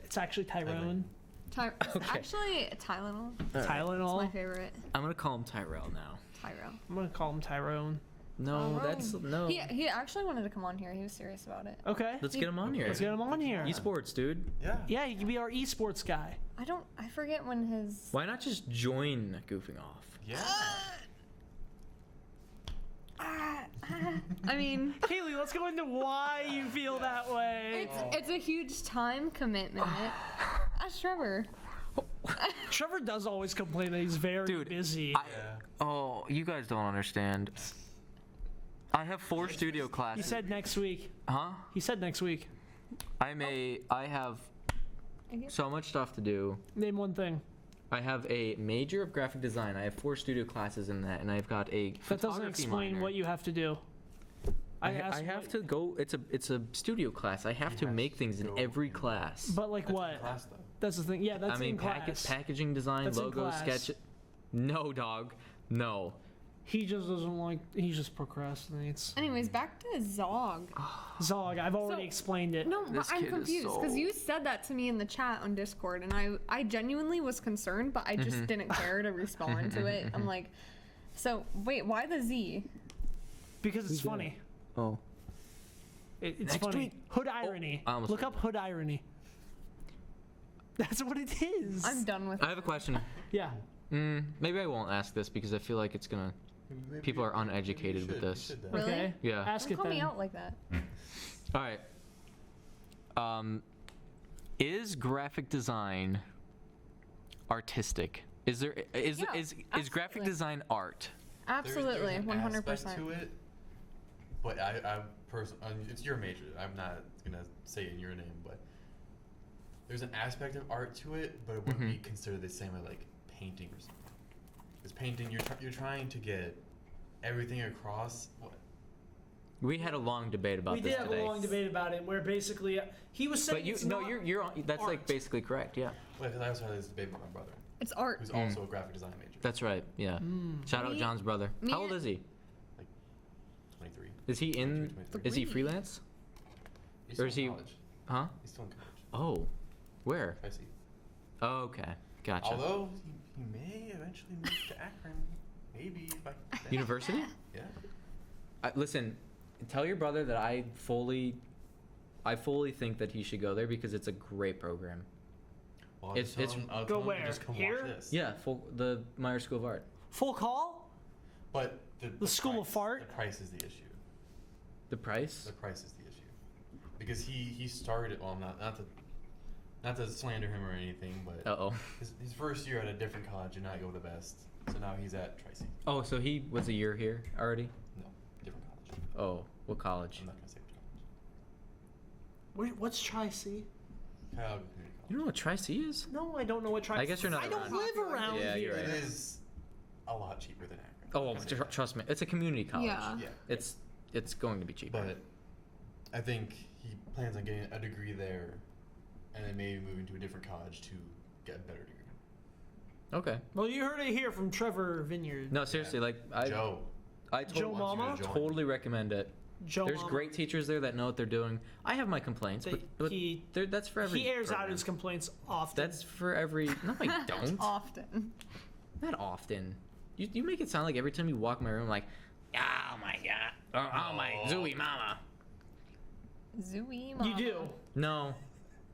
A: It's actually Tyrone.
D: It's
B: Okay.
D: actually Tylenol. It's
A: Tylenol.
D: my favorite.
B: I'm gonna call him Tyrell now.
D: Tyrell.
A: I'm gonna call him Tyrone.
B: No, that's no.
D: He actually wanted to come on here. He was serious about it.
A: Okay.
B: Let's get him on here.
A: Let's get him on here.
B: Esports, dude.
E: Yeah.
A: Yeah, he can be our esports guy.
D: I forget when his.
B: Why not just join Goofing Off?
E: Yeah.
D: I mean,
A: Kaylee, let's go into why you feel that way.
D: it's a huge time commitment. Ask Trevor.
A: Trevor does always complain that he's very
B: Dude,
A: busy.
B: Oh, you guys don't understand. I have 4 studio
A: He
B: classes.
A: said next week.
B: Huh?
A: He said next week.
B: I have so much stuff to do.
A: Name one thing.
B: I have a major of graphic design. I have 4 studio classes in that, and I've got a
A: That doesn't
B: photography
A: explain
B: minor.
A: what you have to do.
B: I
A: asked
B: have
A: what-
B: to go. It's a studio class. I have to
E: has
B: make
E: to
B: things in
E: go
B: every
E: in-
B: class.
A: But like what?
E: Class though.
A: That's the thing. Yeah, that's
B: I mean,
A: in class.
B: packaging design,
A: That's in
B: logo,
A: class.
B: sketch. No, dog. No.
A: He just doesn't like. He just procrastinates.
D: Anyways, back to Zog.
A: Zog, I've already
D: So-
A: explained it.
D: No, but
B: This
D: I'm
B: kid is
D: confused because
B: so-
D: you said that to me in the chat on Discord, and I genuinely was concerned, but I just didn't care to respond to it. I'm like, so wait, why the Z?
A: Because it's funny.
B: Oh.
A: It's
B: Next
A: funny.
B: week.
A: Hood irony.
B: I almost
A: Look up hood irony. That's what it is.
D: I'm done with
B: I have a question.
A: Yeah.
B: Maybe I won't ask this because I feel like it's gonna.
E: Maybe
B: People are
E: maybe
B: uneducated
E: you
B: with
E: should- you
B: this.
E: should then.
D: Really?
A: Okay.
B: Yeah.
A: Ask
D: Don't
A: it
D: call
A: then.
D: me out like that.
B: All right. Is graphic design artistic? Is there is
D: Yeah,
B: is graphic
D: absolutely.
B: design art?
D: Absolutely,
E: There's an
D: 100%.
E: aspect to it, but I'm it's your major. I'm not gonna say it in your name, but there's an aspect of art to it, but it wouldn't be considered the same as like painting or something. Because painting, you're trying to get everything across. What?
B: We had a long debate about
A: We
B: this
A: did have
B: today.
A: a long debate about it, where basically he was saying
B: But
A: it's not
B: that's like
A: art.
B: basically correct. Yeah.
E: Well, because I also had this debate with my brother,
D: It's art.
E: who's also a graphic design major.
B: That's right. Yeah. Shout out
D: Me-
B: John's brother.
D: me
B: How old
D: and-
B: is he?
E: 23.
B: Is he in?
E: 23.
B: Is he freelance?
E: He's
B: Or
E: still
B: is
E: in
B: he-
E: college.
B: Huh?
E: He's still in college.
B: Oh, where?
E: I see.
B: Oh, okay. Gotcha.
E: Although he may eventually move to Akron, maybe if I.
B: University?
E: Yeah.
B: Listen, tell your brother that I fully think that he should go there because it's a great program.
E: Well,
B: It's-
E: I'll
A: Go
E: tell him to
A: where?
E: Just come
A: Here?
E: watch this.
B: Yeah, the Meyer School of Art.
A: full call.
E: But the
A: School of
E: price-
A: Art?
E: The price is the issue.
B: The price?
E: The price is the issue. Because he started, well, not to slander him or anything, but
B: Uh oh.
E: his first year at a different college did not go the best. So now he's at Tri-C.
B: Oh, so he was a year here already?
E: No, different college.
B: Oh, what college?
E: I'm not gonna say which college.
A: What's Tri-C?
E: Cuyahoga Community
B: You don't know what Tri-C is?
A: No, I don't know what Tri-C.
B: I guess you're not
A: I don't
B: around.
A: live around
B: Yeah, you're
A: here.
E: College.
B: right.
E: It is a lot cheaper than Akron.
B: Oh,
E: I'll say that.
B: trust me, it's a community college.
D: Yeah.
E: Yeah.
B: It's going to be cheaper.
E: But I think he plans on getting a degree there, and then maybe moving to a different college to get a better degree.
B: Okay.
A: Well, you heard it here from Trevor Vineyard.
B: No, seriously, like I
E: Joe.
A: Joe Mama?
B: totally recommend it.
A: Joe
B: There's
A: Mama.
B: great teachers there that know what they're doing. I have my complaints,
A: They-
B: but
A: he-
B: that's for every.
A: He airs out
B: program.
A: his complaints often.
B: That's for every. No, I don't.
D: Often.
B: Not often. You make it sound like every time you walk my room, like, oh my god, oh my zooey mama.
D: Zooey mama.
A: You do.
B: No.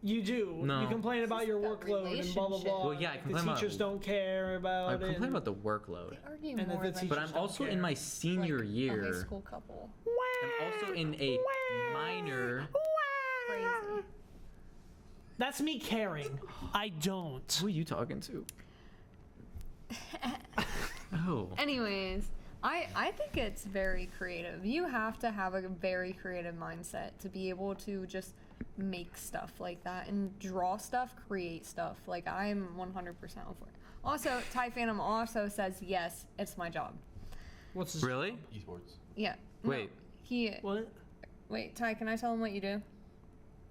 A: You do.
B: No.
A: You complain about your
D: That
A: workload and blah blah blah.
D: relationship.
B: Well, yeah, I
A: like
B: complain
A: the
B: about-
A: teachers don't care about
B: I
A: it.
B: complain about the workload.
D: They argue
A: And then
D: more
A: the
D: than
A: teachers
B: But I'm
A: don't
B: also in
A: care.
B: my senior
D: like, a
B: year.
D: high school couple.
B: I'm also in a minor.
D: Crazy.
A: That's me caring. I don't.
B: Who are you talking to? Oh.
D: Anyways, I think it's very creative. You have to have a very creative mindset to be able to just make stuff like that and draw stuff, create stuff. Like, I'm 100% for it. Also, Ty Phantom also says, yes, it's my job.
A: What's his
B: Really?
E: Esports.
D: Yeah. no,
B: Wait.
A: What?
D: Wait, Ty, can I tell him what you do?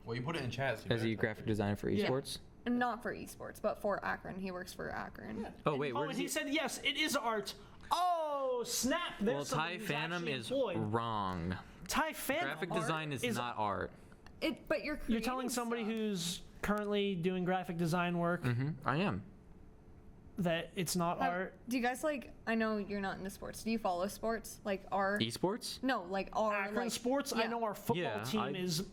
E: Well, you put it in chat. So you
B: Is he a
E: better
B: graphic designer for
A: Yeah.
B: esports?
D: Not for esports, but for Akron. He works for Akron.
B: Oh wait,
A: Oh,
B: where
A: and
B: does
A: he said yes, it is art. Oh snap! There's
B: Well,
A: somebody
B: Ty
A: who's
B: Phantom
A: actually
B: is
A: employed.
B: wrong.
A: Ty Phantom.
B: Graphic
A: art
B: design is
A: is
B: not art.
D: But you're
A: You're telling
D: creating
A: somebody
D: stuff.
A: who's currently doing graphic design work
B: I am.
A: that it's not art.
D: Do you guys like? I know you're not into sports. Do you follow sports? Like our?
B: Esports?
D: No, like our.
A: Akron
D: like,
A: sports. I
D: yeah.
A: know our football
B: Yeah,
A: team is.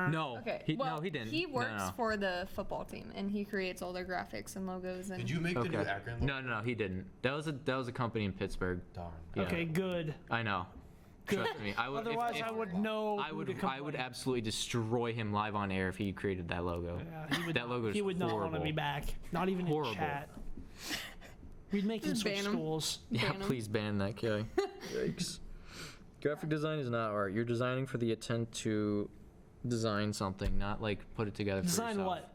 B: No.
D: Okay.
B: He,
D: well,
B: no, he didn't.
D: He
B: No,
D: works
B: no.
D: for the football team, and he creates all their graphics and logos. And
E: Did you make the new
B: Okay.
E: Akron logo?
B: No, he didn't. That was a company in Pittsburgh.
E: Darn.
B: Yeah.
A: Okay, good.
B: I know. Trust me. I would.
A: Otherwise, I would know.
B: I
A: who
B: would.
A: to
B: I would
A: complain.
B: absolutely destroy him live on air if he created that logo.
A: Yeah, he would,
B: That logo is
A: he would not want to
B: horrible.
A: be back. Not even
B: Horrible.
A: in chat. We'd make him
D: Just
A: switch
D: ban him.
A: schools.
B: Yeah,
D: Ban him.
B: please ban that guy. Yikes. Graphic design is not art. You're designing for the intent to design something, not like put it together for
A: Design
B: yourself.
A: what?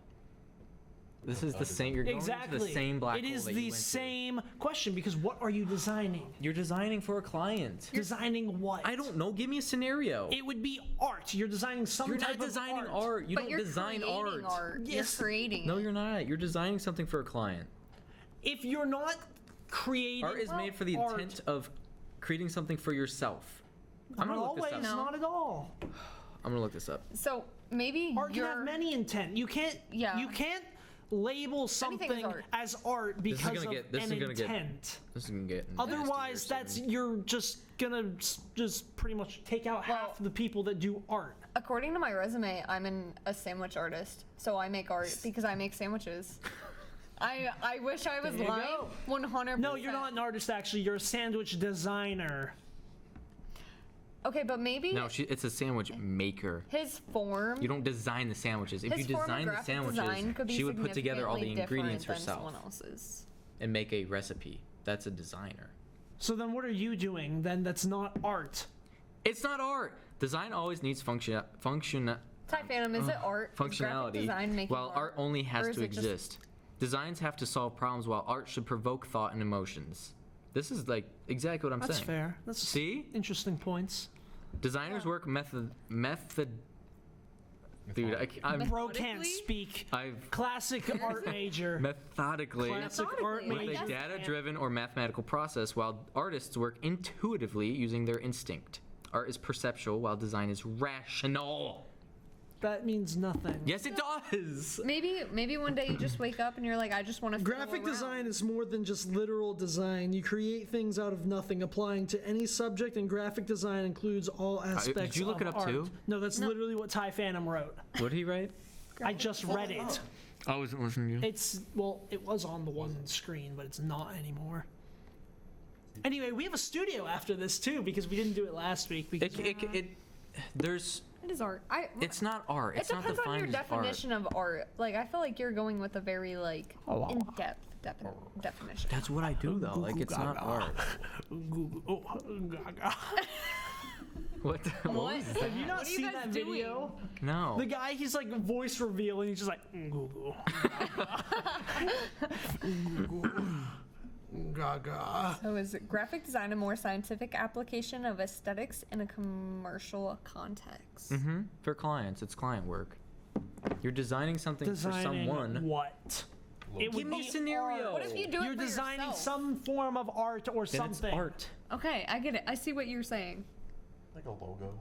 B: This is the same. You're going
A: Exactly.
B: into the same black
A: It
B: hole
A: is
B: that you
A: the
B: went to.
A: same question because what are you designing?
B: You're designing for a client.
A: Designing what?
B: I don't know. Give me a scenario.
A: It would be art. You're designing some
B: You're
A: type
B: not designing
A: of
B: art. You
D: but
B: don't
D: you're
B: design
D: creating
B: art.
A: Yes.
D: You're creating.
B: No,
D: it.
B: you're not. You're designing something for a client.
A: If you're not creating
B: Art is made for the
A: art,
B: intent of creating something for yourself. I'm
A: not
B: gonna look
A: always,
B: this up.
D: No.
A: not at all.
B: I'm gonna look this up.
D: So maybe
A: Art can
D: you're.
A: have many intent. You can't.
D: Yeah.
A: You can't label something
D: art.
A: as art
B: This is
A: because
B: gonna
A: of
B: get- this
A: an
B: is gonna get-
A: intent.
B: This is gonna get.
A: Otherwise, that's you're just gonna just pretty much take out half the people that do art.
D: According to my resume, I'm a sandwich artist. So I make art because I make sandwiches. I wish I was
A: There you
D: lying.
A: go.
D: 100%.
A: No, you're not an artist. Actually, you're a sandwich designer.
D: Okay, but maybe
B: No, it's a sandwich maker.
D: his form.
B: You don't design the sandwiches. If
D: his
B: you
D: form of
B: design the
D: graphic design
B: sandwiches,
D: could be
B: she would put together all the
D: significantly
B: ingredients
D: different than
B: herself
D: someone else's.
B: and make a recipe. That's a designer.
A: So then, what are you doing? Then that's not art.
B: It's not art. Design always needs function.
D: Ty Phantom, is it art? Is graphic
B: Functionality.
D: design making
B: While art only
D: Or
B: has
D: is
B: to
D: it just-
B: exist. Designs have to solve problems, while art should provoke thought and emotions. This is like exactly what I'm
A: That's
B: saying.
A: fair. That's
B: See?
A: interesting points.
B: Designers work Dude, I'm
A: Bro can't
D: Methodically?
A: speak.
B: I've
A: Classic art major.
B: methodically
A: Classic art
D: Methodically,
B: with a
A: major.
B: data-driven or mathematical process, while artists work intuitively using their instinct. Art is perceptual, while design is rational.
A: That means nothing.
B: Yes, it does.
D: Maybe one day you just wake up and you're like, I just want to.
A: Graphic design is more than just literal design. You create things out of nothing, applying to any subject, and graphic design includes all aspects
B: did you look
A: of
B: it up
A: art.
B: too?
A: No, that's literally what Ty Phantom wrote.
B: What did he write?
A: I just read it.
B: I wasn't listening to you.
A: It was on the one screen, but it's not anymore. Anyway, we have a studio after this too, because we didn't do it last week. Because
B: There's.
D: It is art.
B: It's not art.
D: It
B: It's not
D: depends on your
B: defined as art.
D: definition of art. Like, I feel like you're going with a very like in-depth definition.
B: That's what I do though. Like it's not art.
A: Google. Oh, gaga.
B: What?
D: What?
A: Have you not
D: What are you
A: seen
D: guys
A: that
D: doing?
A: video?
B: No.
A: The guy, he's like voice reveal, and he's just like Google. Google. Gaga.
D: So is graphic design a more scientific application of aesthetics in a commercial context?
B: Mm-hmm. For clients, it's client work. You're designing something
A: Designing
B: for someone.
A: what? It
B: Give
A: would
B: me
A: be
B: a scenario.
A: art.
D: What if you do it
A: You're
D: for
A: designing
D: yourself?
A: some form of art or
B: Then
A: something.
B: it's art.
D: Okay, I get it. I see what you're saying.
E: Like a logo.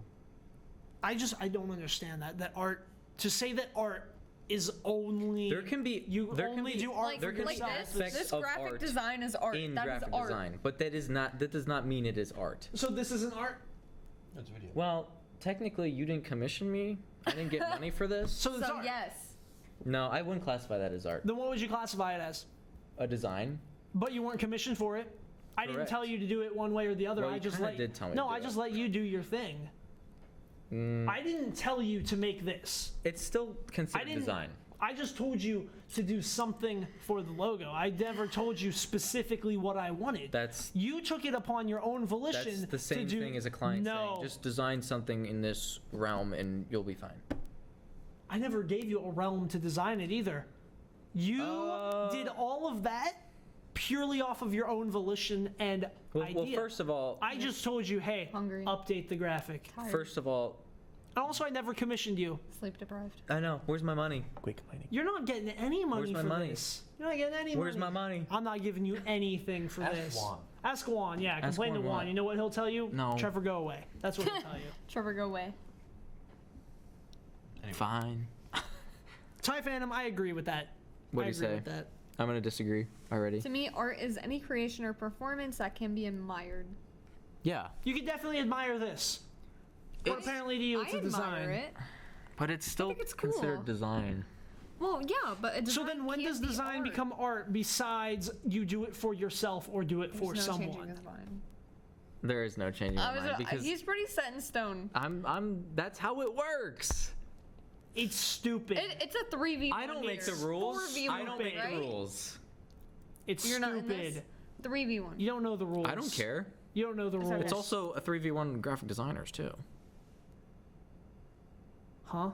A: I don't understand that art. To say that art is only
B: There can be
A: you
B: there can
A: only
B: be,
A: do art
D: Like,
B: there
A: for
B: can be
A: yourself.
B: aspects
D: this
B: of
D: graphic
B: art
D: design is art.
B: in
D: That is
B: graphic
D: art.
B: design, but that does not mean it is art.
A: So this isn't art.
E: It's a video.
B: Well, technically, you didn't commission me. I didn't get money for this.
A: So it's
D: So
A: art.
D: yes.
B: No, I wouldn't classify that as art.
A: Then what would you classify it as?
B: A design.
A: But you weren't commissioned for it. I didn't
B: Correct.
A: tell you to do it one way or the other.
B: Well,
A: I
B: you
A: just
B: kinda
A: let
B: did tell me
A: No,
B: to do
A: I
B: it.
A: just let you do your thing. I didn't tell you to make this.
B: It's still
A: I
B: considered
A: didn't.
B: design.
A: I just told you to do something for the logo. I never told you specifically what I wanted.
B: That's
A: You took it upon your own volition.
B: the same
A: to do,
B: thing as a client
A: No,
B: saying, just design something in this realm and you'll be fine.
A: I never gave you a realm to design it either. You did all of that purely off of your own volition and
B: Well,
A: idea.
B: first of all,
A: I just told you, hey,
D: Hungry.
A: update the graphic.
D: Tired.
B: first of all,
A: And also, I never commissioned you.
D: Sleep deprived.
B: I know. Where's my money?
G: Quit complaining.
A: You're not getting any money
B: Where's my
A: for
B: money?
A: this. You're not getting any
B: Where's
A: money.
B: my money?
A: I'm not giving you anything for
E: Ask
A: this.
E: Juan.
A: Ask Juan, yeah.
B: Ask
A: Complain to
B: Juan
A: Juan.
B: what?
A: You know what he'll tell you?
B: No.
A: Trevor, go away. That's what he'll tell you.
D: Trevor, go away.
E: Anyway.
B: Fine.
A: Ty Phantom, I agree with that.
B: What do
A: I
B: you
A: agree
B: say?
A: with that.
B: I'm gonna disagree already.
D: To me, art is any creation or performance that can be admired.
B: Yeah,
A: You can definitely admire this. But
B: It's-
A: apparently to you, it's
D: I
A: a design.
D: admire it.
B: but it's still
D: think it's cool.
B: considered design.
D: Well, yeah, but a
A: So
D: design
A: then when
D: can't
A: does
D: be
A: design
D: art.
A: become art besides you do it for yourself or do it for
D: There's no changing
A: someone?
D: his mind.
B: There is no changing my mind because
D: He's pretty set in stone.
B: that's how it works.
A: It's stupid.
D: It's a 3v1
B: I don't make the
D: here.
B: rules.
D: 4v1,
B: I don't make
D: right?
B: the rules.
A: It's
D: You're not in
A: stupid.
D: this? 3v1.
A: You don't know the rules.
B: I don't care.
A: You don't know the rules.
D: okay.
B: It's also a 3v1 graphic designers too.
A: Huh?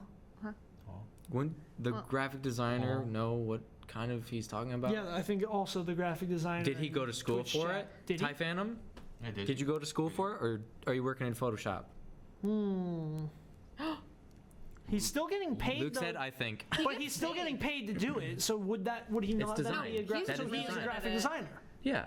B: Wouldn't the
D: Well-
B: graphic designer know what kind of he's talking about?
A: Yeah, I think also the graphic designer.
B: Did he go to school
A: Twitch
B: for
A: chat.
B: it?
A: Did
B: Ty
A: he?
B: Phantom?
E: I did.
B: Did you go to school for it, or are you working in Photoshop?
A: He's still getting paid.
B: Luke
A: though,
B: said, "I think."
A: but he's still getting paid to do it. So would he not then
B: design.
A: be a graphic?
B: That
A: So
B: is
A: he's a
B: design.
A: graphic designer.
B: Yeah,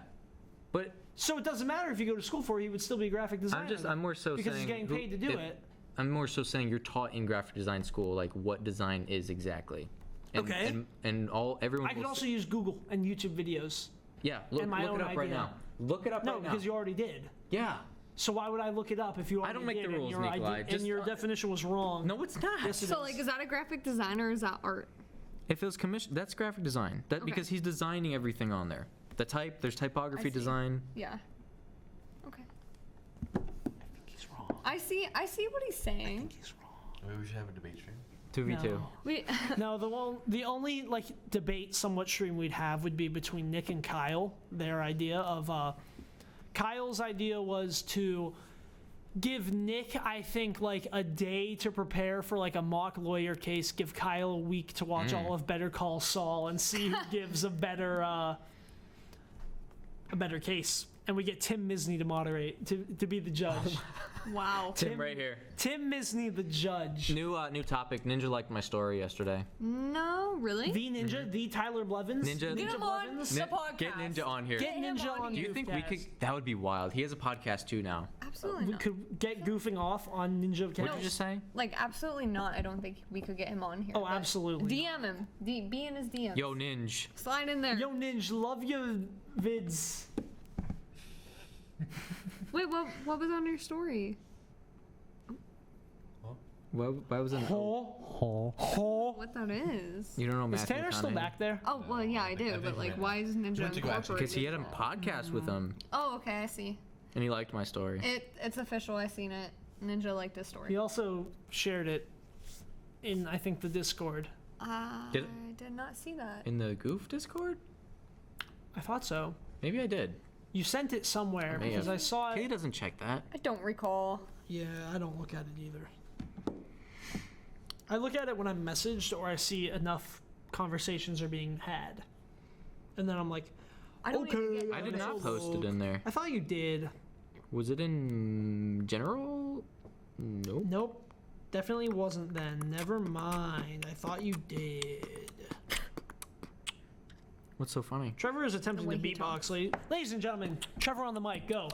B: but
A: So it doesn't matter if you go to school for it. He would still be a graphic designer.
B: I'm more so
A: because
B: saying
A: he's getting
B: who-
A: paid to do
B: if-
A: it.
B: I'm more so saying you're taught in graphic design school like what design is exactly. And,
A: Okay.
B: And everyone.
A: I could
B: will
A: also use Google and YouTube videos.
B: yeah. Look
A: and my
B: it
A: own
B: up right
A: idea.
B: now. Look it up
A: No,
B: right now.
A: because you already did.
B: Yeah.
A: So why would I look it up if you already
B: don't make
A: did
B: the rules,
A: and your
B: Nikolai.
A: and
B: Just-
A: your definition was wrong?
B: No, it's not.
A: Yes, it
D: So,
A: is.
D: like, is that a graphic design or is that art?
B: If it was commission, that's graphic design. That
D: Okay.
B: because he's designing everything on there. There's typography
D: I see.
B: design.
D: Yeah. Okay.
A: He's wrong.
D: I see what he's saying.
A: He's wrong.
E: Maybe we should have a debate stream.
B: 2v2.
A: No.
D: We
A: No, the only like debate somewhat stream we'd have would be between Nick and Kyle. Their idea of Kyle's idea was to give Nick, I think, like a day to prepare for like a mock lawyer case. Give Kyle a week to watch all of Better Call Saul and see who gives a better case. and we get Tim Misney to moderate to be the judge.
D: Wow.
B: Tim right here.
A: Tim Misney, the judge.
B: New topic. Ninja liked my story yesterday.
D: No, really?
A: The Ninja, the Tyler Blevins.
B: Ninja-
D: Get him on the podcast.
B: Get Ninja on here.
A: Get
D: him
A: Ninja
D: on
A: on.
B: Do you think we could?
A: Goofcast.
B: That would be wild. He has a podcast too now.
D: Absolutely
A: We
D: not.
A: could get Goofing Off on Ninja
B: What did
A: Cast.
B: you just say?
D: Like, absolutely not. I don't think we could get him on here.
A: Oh,
D: but
A: absolutely
D: DM him. Be in his DM.
B: Yo, Ninja.
D: Slide in there.
A: Yo, Ninja, love your vids.
D: Wait, what was on your story?
B: Why was it?
A: Ho.
D: What that is?
B: You don't know
A: Is
B: Matthew
A: Tanner still
B: McConaughey?
A: back there?
D: Oh, well, yeah, I do.
E: think
D: But,
E: he
D: like,
E: went-
D: why is Ninja
E: he went to go actually-
B: Because he had a
D: incorporated?
B: podcast with him,
D: Oh, okay, I see.
B: and he liked my story.
D: It's official. I seen it. Ninja liked his story.
A: He also shared it in, I think, the Discord.
D: I
B: Did
D: did not see that.
B: In the Goof Discord?
A: I thought so.
B: Maybe I did.
A: You sent it somewhere
B: may
A: because
B: have.
A: I saw
B: Katie
A: it.
B: doesn't check that.
D: I don't recall.
A: Yeah, I don't look at it either. I look at it when I'm messaged or I see enough conversations are being had. And then I'm like,
D: I don't even
A: Okay,
D: get
B: I did
A: let's
B: not post it
A: look.
B: in there.
A: I thought you did.
B: Was it in general? Nope.
A: Nope. Definitely wasn't then. Never mind. I thought you did.
B: What's so funny?
A: Trevor is attempting
D: The
A: to
D: way he
A: beatbox. Ladies and gentlemen, Trevor on the mic. Go.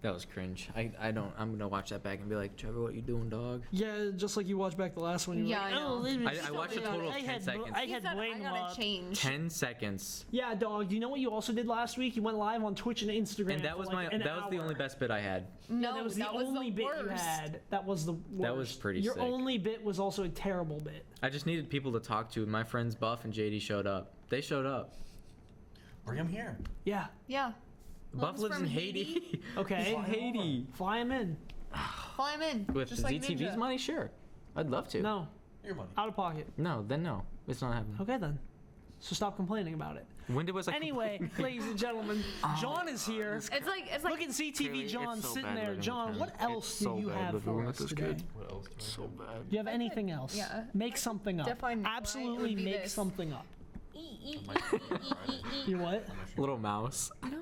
B: That was cringe. I'm gonna watch that back and be like, Trevor, what you doing, dog?
A: Yeah, just like you watched back the last one. You were
D: Yeah,
A: like,
D: I know.
A: this is
B: I watched a
A: something
B: total of
A: I
B: 10
A: had,
B: seconds.
A: I
D: He
A: had
D: said, I
A: Blaine
D: gotta
A: up.
D: change.
B: 10 seconds.
A: Yeah, dog. Do you know what you also did last week? You went live on Twitch and Instagram.
B: And that
A: for
B: was
A: like
B: my
A: an
B: that was the
A: hour.
B: only best bit I had.
D: No,
A: That was the only bit you
D: worst.
A: had. That was the worst.
B: That was pretty
A: Your
B: sick.
A: only bit was also a terrible bit.
B: I just needed people to talk to. My friends Buff and JD showed up. They showed up.
E: Bring him here.
A: Yeah.
D: Yeah.
B: Buff
D: One's
B: lives
D: from
B: in Haiti.
A: Okay.
B: in Haiti.
A: Fly him in.
D: Fly him in.
B: With
D: just like
B: ZTV's
D: Ninja.
B: money, sure. I'd love to.
A: No.
E: Your money.
A: Out of pocket.
B: No, then no. It's not happening.
A: Okay then. So stop complaining about it.
B: When was I
A: Anyway, ladies and gentlemen, John is here.
D: It's like
A: Look at CTV
B: Really,
A: John
B: it's so
A: sitting
B: bad
A: there.
B: living
A: John,
B: with
A: what
B: him.
A: else
B: It's
A: do
B: so
A: you
B: bad
A: have
B: living
A: for
B: with
A: us
B: this
A: today?
B: kid.
E: What else do I
B: So
E: have?
B: bad.
A: Do you have anything else?
D: Yeah.
A: Make something up.
D: Define Nikolai, it
A: Absolutely
D: would be
A: make
D: this.
A: something up.
E: My
A: You what?
B: Little mouse.
D: No.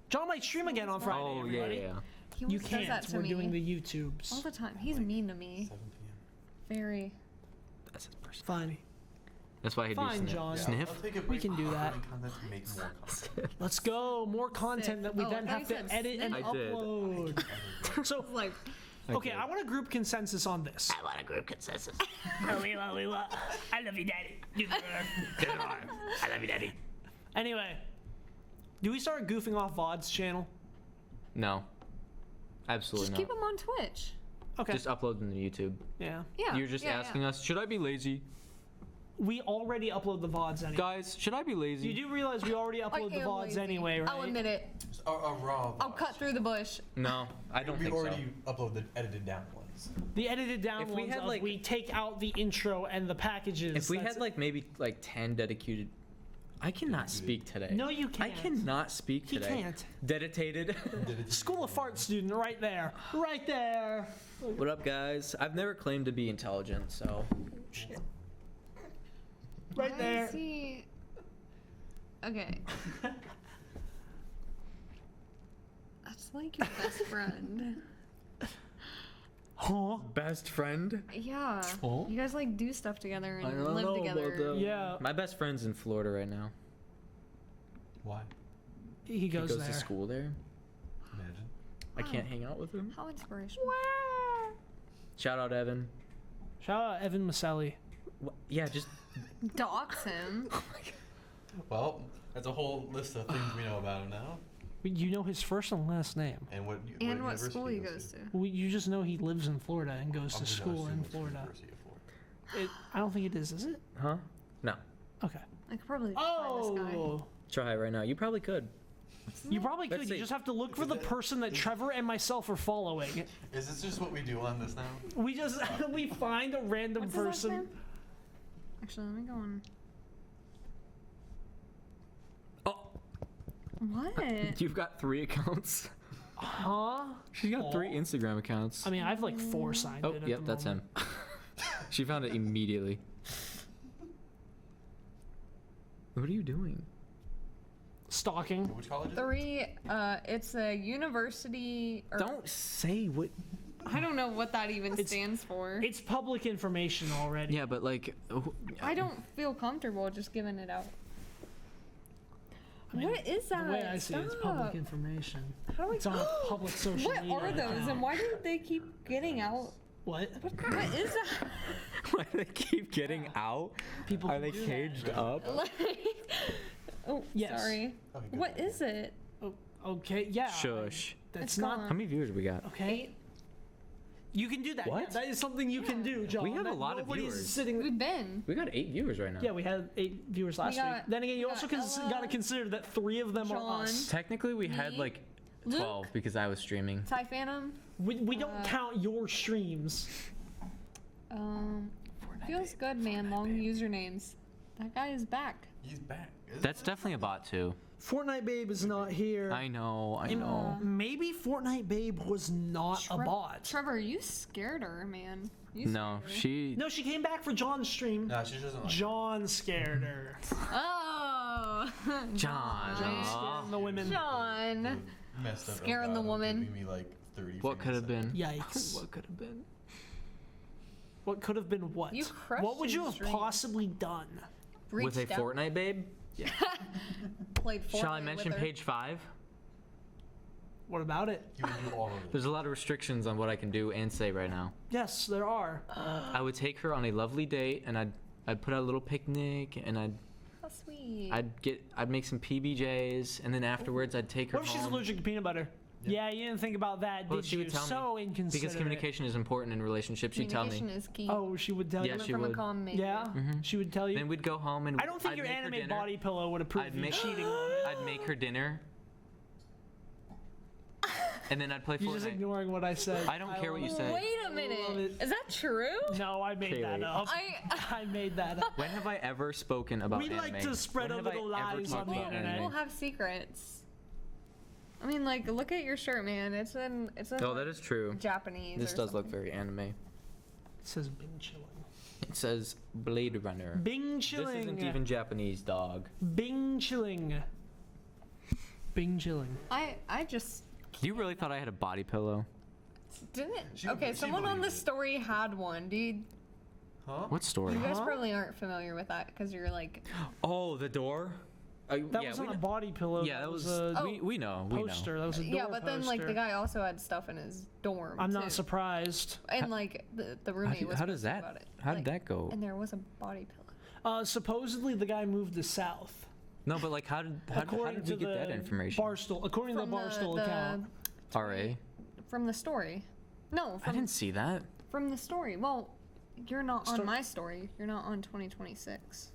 A: John might stream again on Friday.
B: Oh yeah,
A: everybody.
B: yeah.
D: He
A: You
D: always does that
A: can't.
D: to
A: We're
D: me
A: doing the YouTubes.
D: all the time. He's mean to me.
E: 7 p.m.
D: Very.
B: That's his person.
A: Fine.
B: That's why he'd
A: Fine,
B: be
A: John.
E: Yeah,
B: sniff.
E: I'll take a
A: We
E: break
A: can
E: from
A: do that.
E: uploading content to make more content.
A: Let's go. More content that we
D: Oh, I
A: then
D: thought
A: have
D: you
A: to
D: said
A: edit and
D: snip.
B: I did.
A: upload. So,
D: Like,
A: okay, I want a group consensus on this.
B: I want a group consensus.
A: I love you, Daddy.
B: I love you, Daddy.
A: Anyway, do we start Goofing Off VOD's channel?
B: No. Absolutely
D: just
B: not.
D: keep him on Twitch.
A: Okay.
B: Just upload them to YouTube.
A: Yeah.
D: Yeah.
B: You're just
D: yeah,
B: asking
D: yeah.
B: us, should I be lazy?
A: We already upload the VODs anyway.
B: Guys, should I be lazy?
A: You do realize we already
D: I
A: upload the
D: am
A: VODs
D: lazy.
A: anyway, right?
D: I'll admit it.
E: Just a raw.
D: I'll cut through the bush.
B: No, I don't
E: We
B: think so.
E: already uploaded the edited down ones.
A: The edited down
B: If we
A: ones
B: had,
A: of
B: like-
A: we take out the intro and the packages.
B: If we
A: that's-
B: had like maybe like 10 dedicated, I cannot speak today.
A: No, you
B: I
A: can't.
B: cannot speak
A: He
B: today.
A: can't.
B: Dedicated.
A: School of Fart student right there. Right there.
B: What up, guys? I've never claimed to be intelligent, so
A: Right
D: Why
A: there.
D: is he... Okay. That's like your best friend.
A: Huh?
B: best friend.
D: Yeah.
A: Oh.
D: You guys like do stuff together
B: I
D: and
B: don't
D: live
B: know
D: together.
B: about that.
A: Yeah.
B: My best friend's in Florida right now.
E: Why?
A: He
B: He
A: goes
B: goes
A: there.
B: to school there.
E: Imagine.
B: I can't hang out with him.
D: How inspirational.
B: Shout out Evan.
A: Shout out Evan Maselli.
B: Yeah, just
D: Dox him.
E: Well, that's a whole list of things we know about him now,
A: You know his first and last name.
E: and what
D: And what
E: university
D: school he goes to.
A: Well, you just know he lives in Florida and goes to
E: Obviously, I
A: school
E: assume
A: in
E: it's
A: Florida.
E: University of Florida.
A: I don't think it is it?
B: huh? No.
A: Okay.
D: I could probably find this guy.
A: Oh.
B: Try it right now. You probably could.
A: You probably
B: Let's
A: could.
B: see.
A: You just have to look for the person that Trevor and myself are following.
E: Is this just what we do on this now?
A: We just we find a random
D: What's his last
A: person.
D: name? Actually, let me go on.
B: Oh,
D: What?
B: you've got 3 accounts.
A: Huh?
B: She's got 3 Instagram accounts.
A: I mean, I've like 4 signed
B: Oh,
A: in. At
B: yep,
A: the
B: that's him.
A: moment.
B: She found it immediately. What are you doing?
A: Stalking.
E: Which college is it?
D: 3. It's a university. Or,
B: Don't say what.
D: I don't know what that even stands for.
A: It's public information already.
B: Yeah, but like.
D: I don't feel comfortable just giving it out. What is that?
A: The way I see it, it's public information.
D: How do I?
A: It's on public social
D: What
A: media.
D: are those, and why do they keep getting out?
A: What?
D: What is that?
B: Why do they keep getting out?
A: People
B: Are
A: can
B: they
A: do that.
B: caged up?
D: Like, oh,
A: Yes.
D: sorry.
E: Okay, good.
D: What is it?
A: Oh, okay, yeah.
B: Shush.
A: That's
D: It's
A: not
D: gone.
B: How many viewers we got?
A: okay. You can do that.
B: What?
A: Yeah, that is something you can do, John.
B: We have a
A: That
B: lot of
A: nobody's
B: viewers.
A: Sitting.
D: We've been.
B: We got 8 viewers right now.
A: Yeah, we had 8 viewers last week.
D: got-
A: Then again, you
D: we
A: also
D: got Ella,
A: got to consider that 3 of them are
D: John.
A: us.
B: Technically, we had
D: Me?
B: like
D: Luke?
B: 12 because I was streaming.
D: Ty Phantom.
A: We don't count your streams.
D: Feels good, man. Long usernames. That guy is back.
E: He's back.
B: That's definitely a bot too.
A: Fortnite Babe is not here.
B: I know. I know.
A: Maybe Fortnite Babe was not a bot.
D: Trevor, you scared her, man. You
B: No,
D: scared her.
B: she.
A: No, she came back for John's stream.
E: Nah, she doesn't like.
A: John scared her.
D: Oh,
B: John.
A: Scaring the women.
D: John.
E: Messed up.
D: Scaring the woman.
E: Giving me like 30.
B: What could have been?
A: Yikes.
B: What could have been?
A: What could have been what?
D: You crushed
A: What would you have
D: his dreams.
A: possibly done?
B: With a
D: Reached out,
B: Fortnite babe?
D: played Fortnite
B: Shall I
D: with
B: mention
D: her.
B: page 5?
A: What about it?
E: He would do all of it.
B: There's a lot of restrictions on what I can do and say right now.
A: Yes, there are.
B: I would take her on a lovely date, and I'd put out a little picnic, and
D: How sweet.
B: I'd make some PBJs, and then afterwards I'd take her
A: What if she's
B: home.
A: allergic to peanut butter? Yeah, you didn't think about that,
B: Well,
A: did
B: she
A: you?
B: would tell
A: So
B: me.
A: inconsiderate.
B: Because communication is important in relationships, she'd tell me.
D: Communication is key.
A: Oh, she would tell
B: Yeah,
A: you.
B: she
D: from
B: would.
D: a calm major.
A: Yeah, she would tell you.
B: Then we'd go home, and
A: I don't think
B: I'd
A: your
B: make her
A: anime
B: dinner.
A: body pillow would approve
B: I'd
A: you
B: make-
A: cheating on it.
B: I'd make her dinner, and then I'd play
A: You're just
B: Fortnite.
A: ignoring what I said.
B: I don't care what you
A: love
B: say.
D: Wait a
A: love
D: minute.
A: it.
D: Is that true?
A: No, I made that
B: Kaylee.
A: up. I made that up.
B: When have I ever spoken about
A: We
B: anime?
A: like to spread
B: When
A: a
B: have I
A: little
B: ever
A: lies
B: talked
A: on the
B: about
A: internet.
B: anime?
D: People have secrets. I mean, like, look at your shirt, man. It's in
B: Oh, that is true.
D: Japanese.
B: This
D: or
B: does look
D: something.
B: very anime.
A: It says Bing chilling.
B: It says Blade Runner.
A: Bing chilling.
B: This isn't even Japanese, dog.
A: Bing chilling. Bing chilling.
D: I just
B: You really thought I had a body pillow?
D: didn't.
E: She-
D: Okay,
E: she
D: someone on the
E: believed it.
D: story had one, dude.
E: Huh?
B: What story?
D: You guys
A: Huh?
D: probably aren't familiar with that because you're like,
B: Oh, the door.
A: That
B: yeah,
A: wasn't
B: we
A: a
B: know.
A: body pillow.
B: Yeah, that was.
A: a
D: Oh.
B: we know. We
A: poster.
B: know.
A: That was a door
D: yeah, but then like the
A: poster.
D: guy also had stuff in his dorm.
A: I'm
D: too.
A: not surprised.
D: And like the roommate was
B: How does
D: posting
B: that?
D: about it.
B: How
D: Like,
B: did that go?
D: And there was a body pillow.
A: Supposedly the guy moved to South.
B: No, but like, how did
A: According
B: we
A: to
B: get
A: the
B: that information?
A: Barstool, according to the Barstool account.
B: RA.
D: From the story. No,
B: I
D: from,
B: didn't see that.
D: from the story. Well, you're not on
A: Sto-
D: my story. You're not on 2026.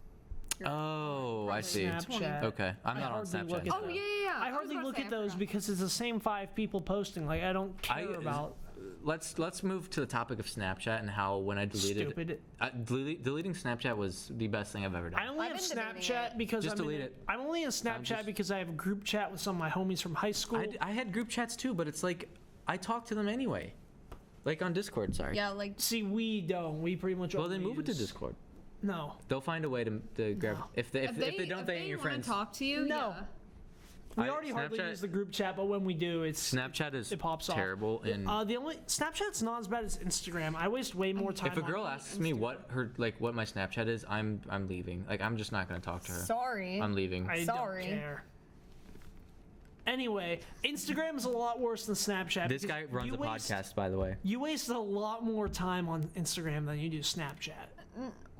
D: You're
B: Oh, I
D: probably
B: see.
A: Snapchat.
B: Okay, I'm
A: I
B: not on
A: hardly look
B: Snapchat.
A: at
D: Oh yeah, yeah, yeah.
A: I
D: was
A: hardly
D: about
A: look
D: to
A: at
D: say, I
A: those
D: forgot.
A: because it's the same 5 people posting. Like I don't care about
B: Let's move to the topic of Snapchat and how when I deleted
A: stupid.
B: deleting Snapchat was the best thing I've ever done.
A: I only
D: I've
A: have
D: been debating
A: Snapchat
D: it.
A: because
B: Just
A: I'm
B: delete
A: in
B: it.
A: I'm only in Snapchat
B: just-
A: because I have a group chat with some of my homies from high school.
B: I had group chats too, but it's like I talk to them anyway, like on Discord. Sorry.
D: Yeah, like
A: See, we don't. We pretty much.
B: Well, then
A: only
B: move it to
A: use-
B: Discord.
A: No.
B: They'll find a way to grab.
A: No.
B: If they don't, they ain't your
D: wanna
B: friends.
D: talk to you.
A: No.
D: Yeah.
A: We already hardly
B: Snapchat-
A: use the group chat, but when we do, it's
B: Snapchat is
A: it pops off.
B: terrible, and
A: the only Snapchat's not as bad as Instagram. I waste way more time.
B: if a
A: on
B: girl asks me what my Snapchat is, I'm leaving. Like I'm just not gonna talk to her.
D: Sorry.
B: I'm leaving.
A: I
D: Sorry.
A: don't care. Anyway, Instagram's a lot worse than Snapchat.
B: This
A: because
B: guy runs
A: you
B: a
A: waste-
B: podcast, by the way.
A: You waste a lot more time on Instagram than you do Snapchat.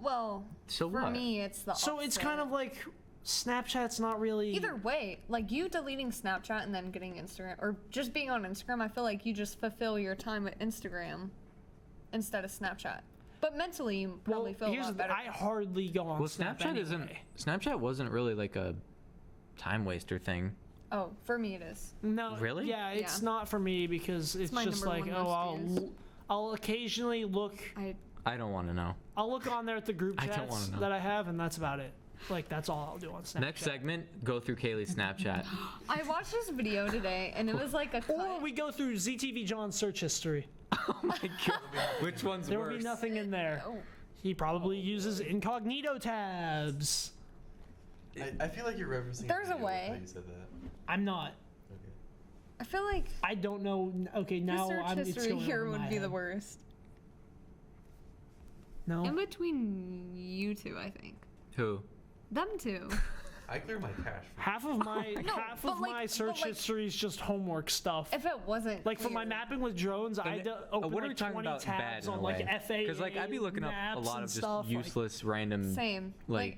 D: Well,
B: So
D: for
B: what?
D: me, it's the.
A: So it's
D: opposite.
A: kind of like Snapchat's not really.
D: Either way, like you deleting Snapchat and then getting Instagram, or just being on Instagram, I feel like you just fulfill your time with Instagram instead of Snapchat. But mentally, you probably feel a
A: here's
D: lot
A: the,
D: better.
A: I hardly go on
B: Well,
A: Snap
B: Snapchat isn't.
A: anyway.
B: Snapchat wasn't really like a time waster thing.
D: Oh, for me it is.
A: No,
B: Really?
A: Yeah, it's
D: Yeah.
A: not for me because it's
D: my
A: just
D: number
A: like,
D: one
A: oh,
D: most used.
A: I'll occasionally look.
B: I don't want to know.
A: I'll look on there at the group
B: I don't
A: chats
B: wanna know.
A: that I have, and that's about it. Like that's all I'll do on Snapchat.
B: Next segment, go through Kaylee's Snapchat.
D: I watched this video today, and it was like a cut.
A: Or we go through ZTV John's search history.
B: Oh my god. Which one's
A: There will
B: worse?
A: be nothing in there.
D: Oh.
A: He probably uses incognito tabs.
E: I feel like you're referencing.
D: There's a
E: video
D: way.
E: how you said that.
A: I'm not.
E: Okay.
D: I feel like
A: I don't know. Okay, now
D: the search
A: it's
D: history
A: going
D: here
A: over my
D: would be the
A: head.
D: worst.
A: No.
D: In between you two, I think.
B: Who?
D: Them two.
E: I clear my cache.
A: Half of my
D: No,
A: half
D: but
A: of
D: like-
A: my
D: but
A: search
D: like-
A: history is just homework stuff.
D: If it wasn't
A: Like for my
D: clear.
A: mapping with drones, I had to open
B: what are we
A: like
B: talking
A: 20
B: about
A: tabs
B: bad in
A: on
B: a
A: like
B: way?
A: FAA
B: Because like I'd be looking up a
A: maps
B: lot
A: and
B: of just
A: stuff, like-
B: useless random.
D: Same.
B: Like-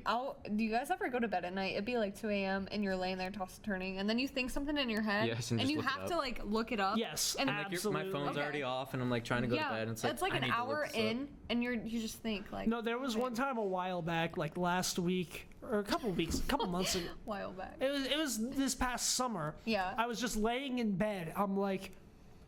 D: do you guys ever go to bed at night? It'd be like 2 a.m. and you're laying there tossing turning, and then you think something in your head,
B: Yes, and
D: and
B: just
D: you
B: look it
D: have
B: up.
D: to like look it up.
A: Yes,
D: and
B: And like
A: absolutely.
B: my phone's
D: Okay.
B: already off, and I'm like trying to go to bed. And it's like, I
D: an
B: need to
D: hour
B: look this up.
D: in, and you just think like
A: No, there was one time a while back, like last week or a couple months ago.
D: a while back.
A: It was this past summer.
D: Yeah.
A: I was just laying in bed. I'm like,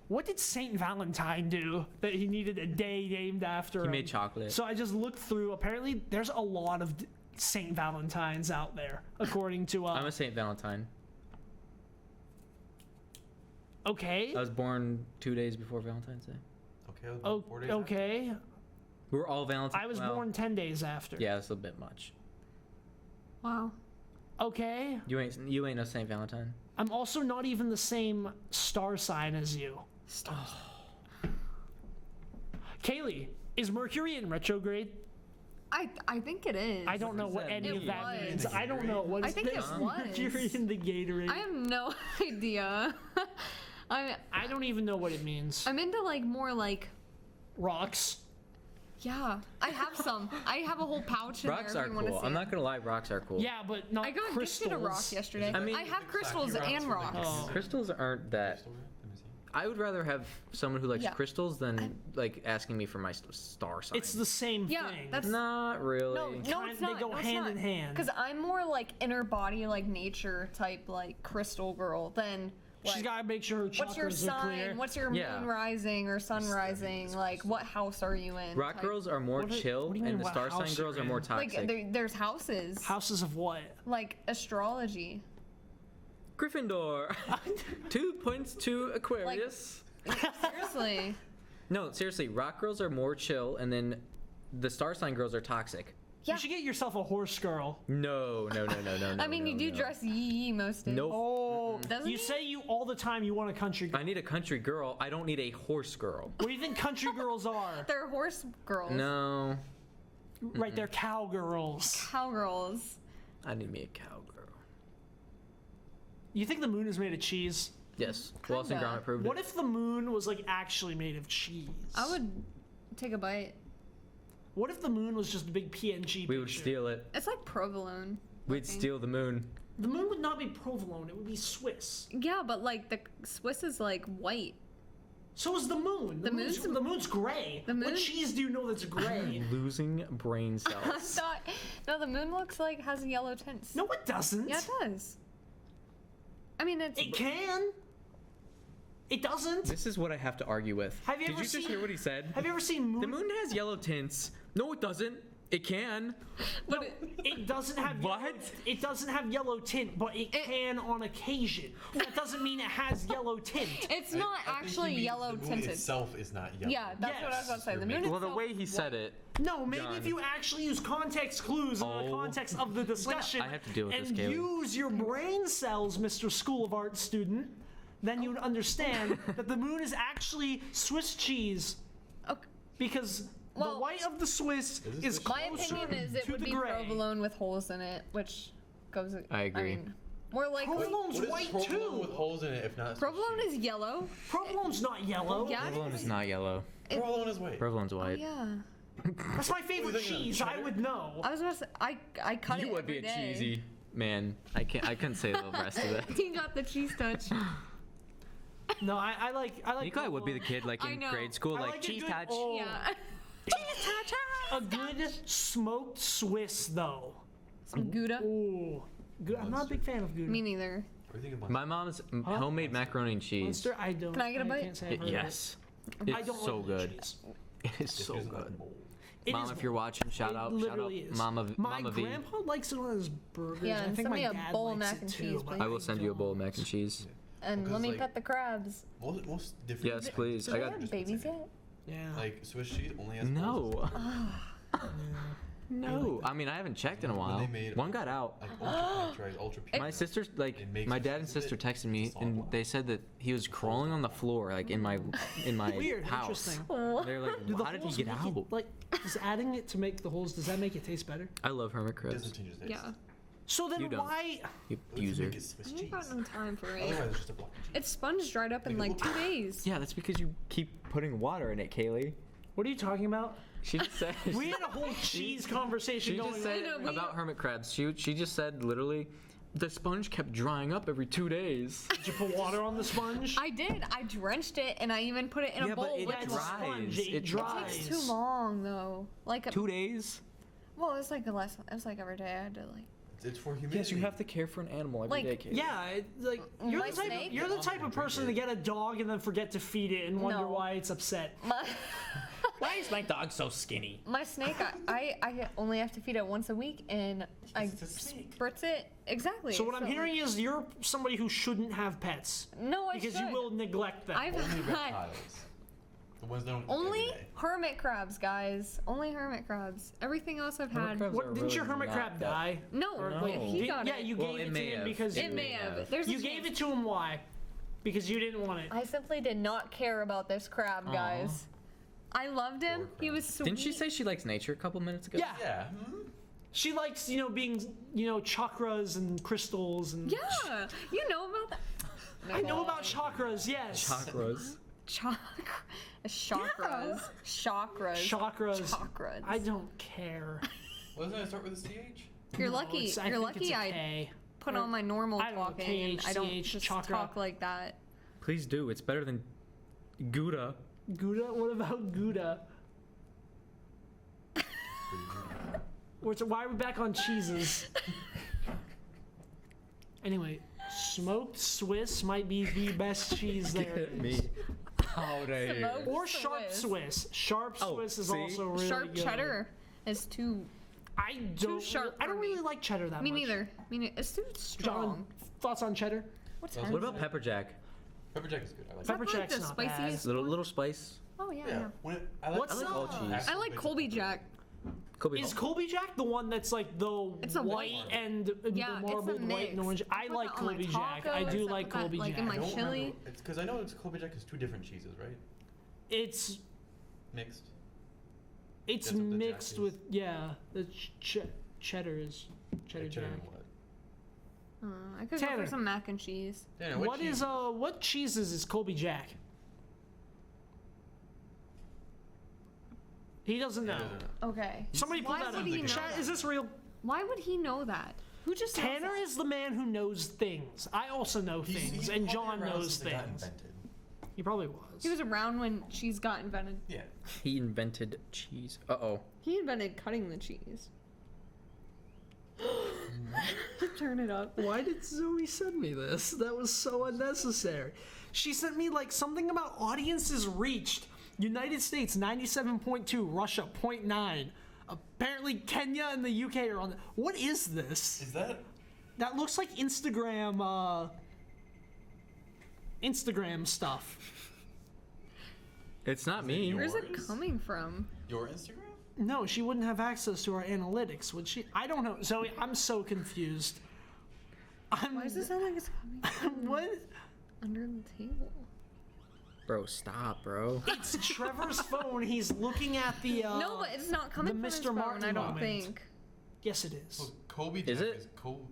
A: what did Saint Valentine do that he needed a day named after
B: He
A: him?
B: made chocolate.
A: So I just looked through. Apparently, there's a lot of Saint Valentines out there, according to.
B: I'm a Saint Valentine.
A: Okay.
B: I was born 2 days before Valentine's Day.
E: Okay. I was born 4 days after.
A: Okay.
B: We're all Valentine.
A: I was
B: well,
A: born 10 days after.
B: Yeah, that's a bit much.
D: Wow.
A: Okay.
B: You ain't no Saint Valentine.
A: I'm also not even the same star sign as you. Kaylee, is Mercury in retrograde?
D: I think it is.
A: I don't know
B: does
A: what
B: that
A: any
B: mean?
A: of that
D: It
A: means.
E: was.
A: I don't know what
D: I
A: is
D: think it
A: this
D: was.
A: Mercury in the Gatorade.
D: I have no idea.
A: I don't even know what it means.
D: I'm into like more like
A: Rocks.
D: yeah. I have some. I have a whole pouch in
B: Rocks
D: there
B: are
D: if you want to
B: cool.
D: see.
B: I'm
D: it.
B: not gonna lie, rocks are cool.
A: Yeah, but not
D: I got
A: crystals.
D: gifted a rock yesterday.
B: I mean-
D: I have
E: The
D: crystals
E: clacky
D: and
E: rocks
D: rocks.
E: with, like,
A: Oh.
B: Crystals aren't that.
E: Crystal red? Let me see.
B: I would rather have someone who likes
D: Yeah.
B: crystals than like asking me for my star sign.
A: It's the same
D: Yeah,
A: thing.
D: that's
B: not really.
D: no,
A: Kind-
D: it's
A: they
D: not.
A: go
D: no, it's
A: hand
D: not.
A: in hand.
D: Because I'm more like inner body, like nature type, like crystal girl than. Like,
A: She's got to make sure her chakras
D: what's your
A: are clear.
D: sign? What's your
B: Yeah.
D: moon rising or sun rising? Like, what house are you in?
B: Rock
D: type.
B: girls are more
A: What do-
B: chill,
A: what do you mean
B: and the
A: what
B: star sign
A: house
B: girls
A: you're
B: are more
A: in?
B: toxic.
D: Like, there's houses.
A: Houses of what?
D: Like astrology.
B: Gryffindor. 2 points to Aquarius.
D: Seriously.
B: No, seriously, rock girls are more chill, and then the star sign girls are toxic.
D: Yeah.
A: You should get yourself a horse girl.
B: No.
D: I mean, you do dress yee most days.
B: Nope.
A: Oh,
D: Doesn't
A: you
D: he?
A: say you all the time you want a country girl.
B: I need a country girl. I don't need a horse girl.
A: What do you think country girls are?
D: They're horse girls.
B: No,
A: Right, they're cowgirls.
D: Cowgirls.
B: I need me a cowgirl.
A: You think the moon is made of cheese?
B: Yes, Wallace and
D: Kinda.
B: Gromit proved
A: What
B: it.
A: if the moon was like actually made of cheese?
D: I would take a bite.
A: What if the moon was just a big PNG
B: We would
A: picture?
B: steal it.
D: It's like provolone.
B: We'd steal the moon.
A: The moon would not be provolone, it would be Swiss.
D: Yeah, but like the Swiss is like white.
A: So is the moon.
D: The moon's-
A: gray.
D: the
A: What
D: moon-
A: cheese do you know that's gray?
B: Losing brain
D: I
B: cells.
D: thought no, the moon looks like has yellow tints.
A: No, it doesn't.
D: Yeah, it does. I mean, it's
A: It can. It doesn't.
B: This is what I have to argue with.
A: Have you
B: Did
A: ever
B: you just
A: seen-
B: hear what he said?
A: Have you ever seen moon?
B: The moon has yellow tints. No, it doesn't. It can.
D: but
A: It doesn't have
B: What?
A: Yellow, it doesn't have yellow tint, but it can on occasion. That doesn't mean it has yellow tint.
D: it's not
E: I think he
D: actually
E: means
D: yellow
E: the moon
D: tinted.
E: itself is not yellow.
D: Yeah, that's what I was about to say. The moon
B: Well, the
D: itself
B: way he
D: is
B: said
D: white.
B: it.
A: No, maybe
B: John.
A: if you actually use context clues in the
B: Oh.
A: context of the discussion
B: I have to deal with
A: and
B: this, Kaylee.
A: use your brain cells, Mr. School of Art student, then you would understand that the moon is actually Swiss cheese
D: Okay.
A: because the
D: Well-
A: white of the Swiss
E: Is
A: is
E: this
D: My
A: closer
D: opinion is it
A: to
D: would
A: the
D: be
A: gray.
D: provolone with holes in it, which goes.
B: I agree.
D: mean, more likely.
A: Provolone's
E: What is
A: white
E: provolone
A: too.
E: with holes in it if not?
D: Provolone is yellow.
A: Provolone's not yellow.
D: Yeah, it
B: Provolone is not yellow.
E: Provolone is white.
B: Provolone's
D: Oh,
B: white.
D: yeah.
A: That's my favorite
E: What are you thinking of,
A: cheese. I
E: cheddar?
A: would know.
D: I was about to say, I cut it
B: You would be a
D: every day.
B: cheesy man. I couldn't say the rest of it.
D: He got the cheese touch.
A: No, I like.
B: Nikolai would be the kid like
D: I
B: in
D: know.
B: grade school,
A: I
B: like
A: like a
B: cheese
A: good-
B: touch.
A: oh.
D: Yeah. Cheese touch.
A: A good smoked Swiss though.
D: Some Gouda.
A: Ooh, good. I'm not a big fan of Gouda.
D: Me neither.
E: What do you think about
B: My mom's homemade macaroni and cheese.
A: Monster, I don't.
D: Can I get a bite?
A: Can't say I've heard of
B: Yes.
A: it. I
B: It's
A: don't
B: so
A: like
B: good.
A: cheese.
B: It is
E: It
B: so
E: feels like
B: good.
E: mold.
A: It
B: Mom,
A: is
B: if you're watching, shout
A: It
B: out,
A: literally is.
B: Mama
A: My
B: V.
A: grandpa likes it on his burgers.
D: Yeah,
A: I
D: and
A: think
D: send
A: my
D: me a
A: dad
D: bowl of
A: likes
D: mac
A: it
D: and
A: too,
D: cheese,
A: but
D: please.
B: I will send you a bowl of
A: don't.
B: mac and cheese.
D: And
E: Because,
D: let me
E: like-
D: pet the crabs.
E: Most different.
B: Yes, please.
D: Do
B: I
D: they
B: got.
D: have babies yet?
A: Yeah.
E: Like Swiss cheese only has holes.
B: No. No, I mean I haven't checked in a
E: When
B: while.
E: they made
B: One got out.
E: like ultra pure, ultra pure.
B: My sister's like,
E: It makes
B: my
E: it
B: dad and
E: sensitive.
B: sister texted me,
E: It's all
B: and
E: black.
B: they said that he was crawling on the floor, like in my
A: Weird,
B: house.
A: interesting.
B: They're like,
A: Do the
B: how did he
A: holes
B: get
A: make
B: out?
A: it, like, does adding it to make the holes, does that make it taste better?
B: I love hermit
E: It
B: crabs.
E: doesn't change the taste.
D: Yeah.
A: So then
B: You don't.
A: why?
B: You
E: It
B: user.
E: make it Swiss
D: I ain't
E: cheese.
D: got no time for it.
E: Otherwise, it's just a block of cheese.
D: Its sponge dried up in
E: Make it
D: like
E: look-
D: 2 days.
B: Yeah, that's because you keep putting water in it, Kaylee.
A: What are you talking about?
B: She just said.
A: We had a whole cheese conversation
B: She
A: going
B: just said
D: I know,
B: about hermit crabs. She just said literally, the sponge kept drying up every 2 days.
A: Did you put water on the sponge?
D: I did. I drenched it and I even put it in
B: Yeah,
D: a
B: but
D: bowl
B: it
D: with
A: It's a
B: dries.
A: sponge,
B: It
A: it dries.
D: It takes too long though. Like a,
B: 2 days?
D: well, it's like it was like every day I had to like.
E: It's for humidity.
B: Yes, you have to care for an animal every
D: Like,
B: day, Kaylee.
A: Yeah, you're
D: My
A: the type.
D: snake?
A: You're the type of person to get a dog and then forget to feed it and wonder
D: No.
A: why it's upset.
B: Why is my dog so skinny?
D: My snake, I only have to feed it once a week, and I
E: It's a snake.
D: spritz it exactly.
A: So what I'm hearing is you're somebody who shouldn't have pets
D: no, I
A: because
D: should.
A: you will neglect them.
D: I've
E: Only
D: had
E: reptiles. The ones that don't eat
D: only
E: every day.
D: hermit crabs, guys. Only hermit crabs. Everything else I've
B: Hermit
D: had.
B: crabs
A: What,
B: are
A: didn't your
B: really
A: hermit
B: not
A: crab
B: that-
A: die?
D: No,
B: No.
D: he got
A: yeah,
D: it.
A: you
B: Well,
A: gave
B: it
A: it
B: may
A: to him
B: have.
A: because
D: It may have. There's a
A: you gave
D: chance.
A: it to him. Why? Because you didn't want it.
D: I simply did not care about this crab, guys. I loved him.
E: Poor
D: He
E: crab.
D: was sweet.
B: Didn't she say she likes nature a couple minutes ago?
A: Yeah.
E: Yeah.
A: She likes, being, chakras and crystals and.
D: Yeah, you know about that.
A: I know about chakras. Yes.
B: Chakras.
D: Chakras. Chakras.
A: Chakras.
D: Chakras.
A: I don't care.
E: Wasn't it start with a CH?
D: You're
A: No,
D: lucky.
A: it's- I
D: You're
A: think it's
D: lucky.
A: a
D: I
A: K.
D: put on my normal
A: I don't know,
D: talking, and I don't
A: KHCH,
D: just
A: chakra.
D: talk like that.
B: Please do. It's better than Gouda.
A: Gouda? What about Gouda? Why are we back on cheeses? Anyway, smoked Swiss might be the best cheese there is.
B: Out of here.
D: Smoked
A: Or sharp
D: Swiss.
A: Swiss. Sharp
B: Oh,
A: Swiss is
B: see?
A: also really
D: Sharp
A: good.
D: cheddar is too.
A: I don't.
D: sharp
A: I don't
D: for me.
A: really like cheddar that
D: Me
A: much.
D: neither. It's too strong.
A: John, thoughts on cheddar?
D: What's
E: What
D: that?
B: What about pepper jack?
E: Pepper jack is good. I like
A: Pepper
D: Is that like
A: jack's
D: the
A: not bad.
D: spiciest
B: Little
D: one?
B: spice.
D: Oh yeah.
E: Yeah.
D: yeah.
E: When it, I like,
A: What's
B: I like all
A: up?
B: cheese.
D: I like Colby Jack.
B: Colby.
A: Is Colby Jack the one that's like the
D: It's a
A: white
D: mix.
A: and
D: Yeah,
A: the
D: it's a
A: marbled white and
D: mix.
A: orange? I
D: put
A: like
D: that on my
A: Colby Jack. I
D: tacos,
A: do
D: I
A: like
D: put that,
A: Colby
D: like,
A: Jack.
D: in my
E: I don't
D: chili.
E: remember. It's because I know it's Colby Jack is two different cheeses, right?
A: It's
E: Mixed.
A: it's
E: That's what the Jack
A: mixed
E: is.
A: with the cheddar is cheddar
E: Like
A: Jack.
E: cheddar and what?
D: I could go
A: Tanner.
D: for some mac and cheese.
E: Yeah,
A: What
E: cheese?
A: is what cheeses is Colby Jack? He doesn't know.
E: Yeah, no, no.
D: Okay.
A: Somebody pull
D: Why
A: that
D: would
A: up.
D: he know
A: Chat,
D: that?
A: is this real?
D: Why would he know that? Who just knows
A: Tanner
D: that?
A: is the man who knows things. I also know
E: He's
A: things,
E: probably
A: and John
E: around
A: knows
E: since it got
A: things.
E: invented.
A: He probably was.
D: He was around when cheese got invented.
E: Yeah.
B: He invented cheese. Uh-oh.
D: He invented cutting the cheese. Turn it up.
A: Why did Zoe send me this? That was so unnecessary. She sent me like something about audiences reached. United States 97.2, Russia 0.9. Apparently Kenya and the UK are on. What is this?
E: Is that?
A: That looks like Instagram. Instagram stuff.
B: It's not me.
D: Where's it
E: Yours?
D: coming from?
E: Your Instagram?
A: No, she wouldn't have access to our analytics, would she? I don't know, Zoe. I'm so confused.
D: Why does it sound like it's coming
A: What?
D: under the table?
B: Bro, stop, bro.
A: It's Trevor's phone. He's looking at the.
D: No, but it's not coming from
A: the
D: his
A: Mr.
D: phone,
A: Martin
D: I don't
A: moment.
D: think.
A: Yes, it is.
E: Well, Colby
B: Is
E: Jack
B: it?
E: is Colby.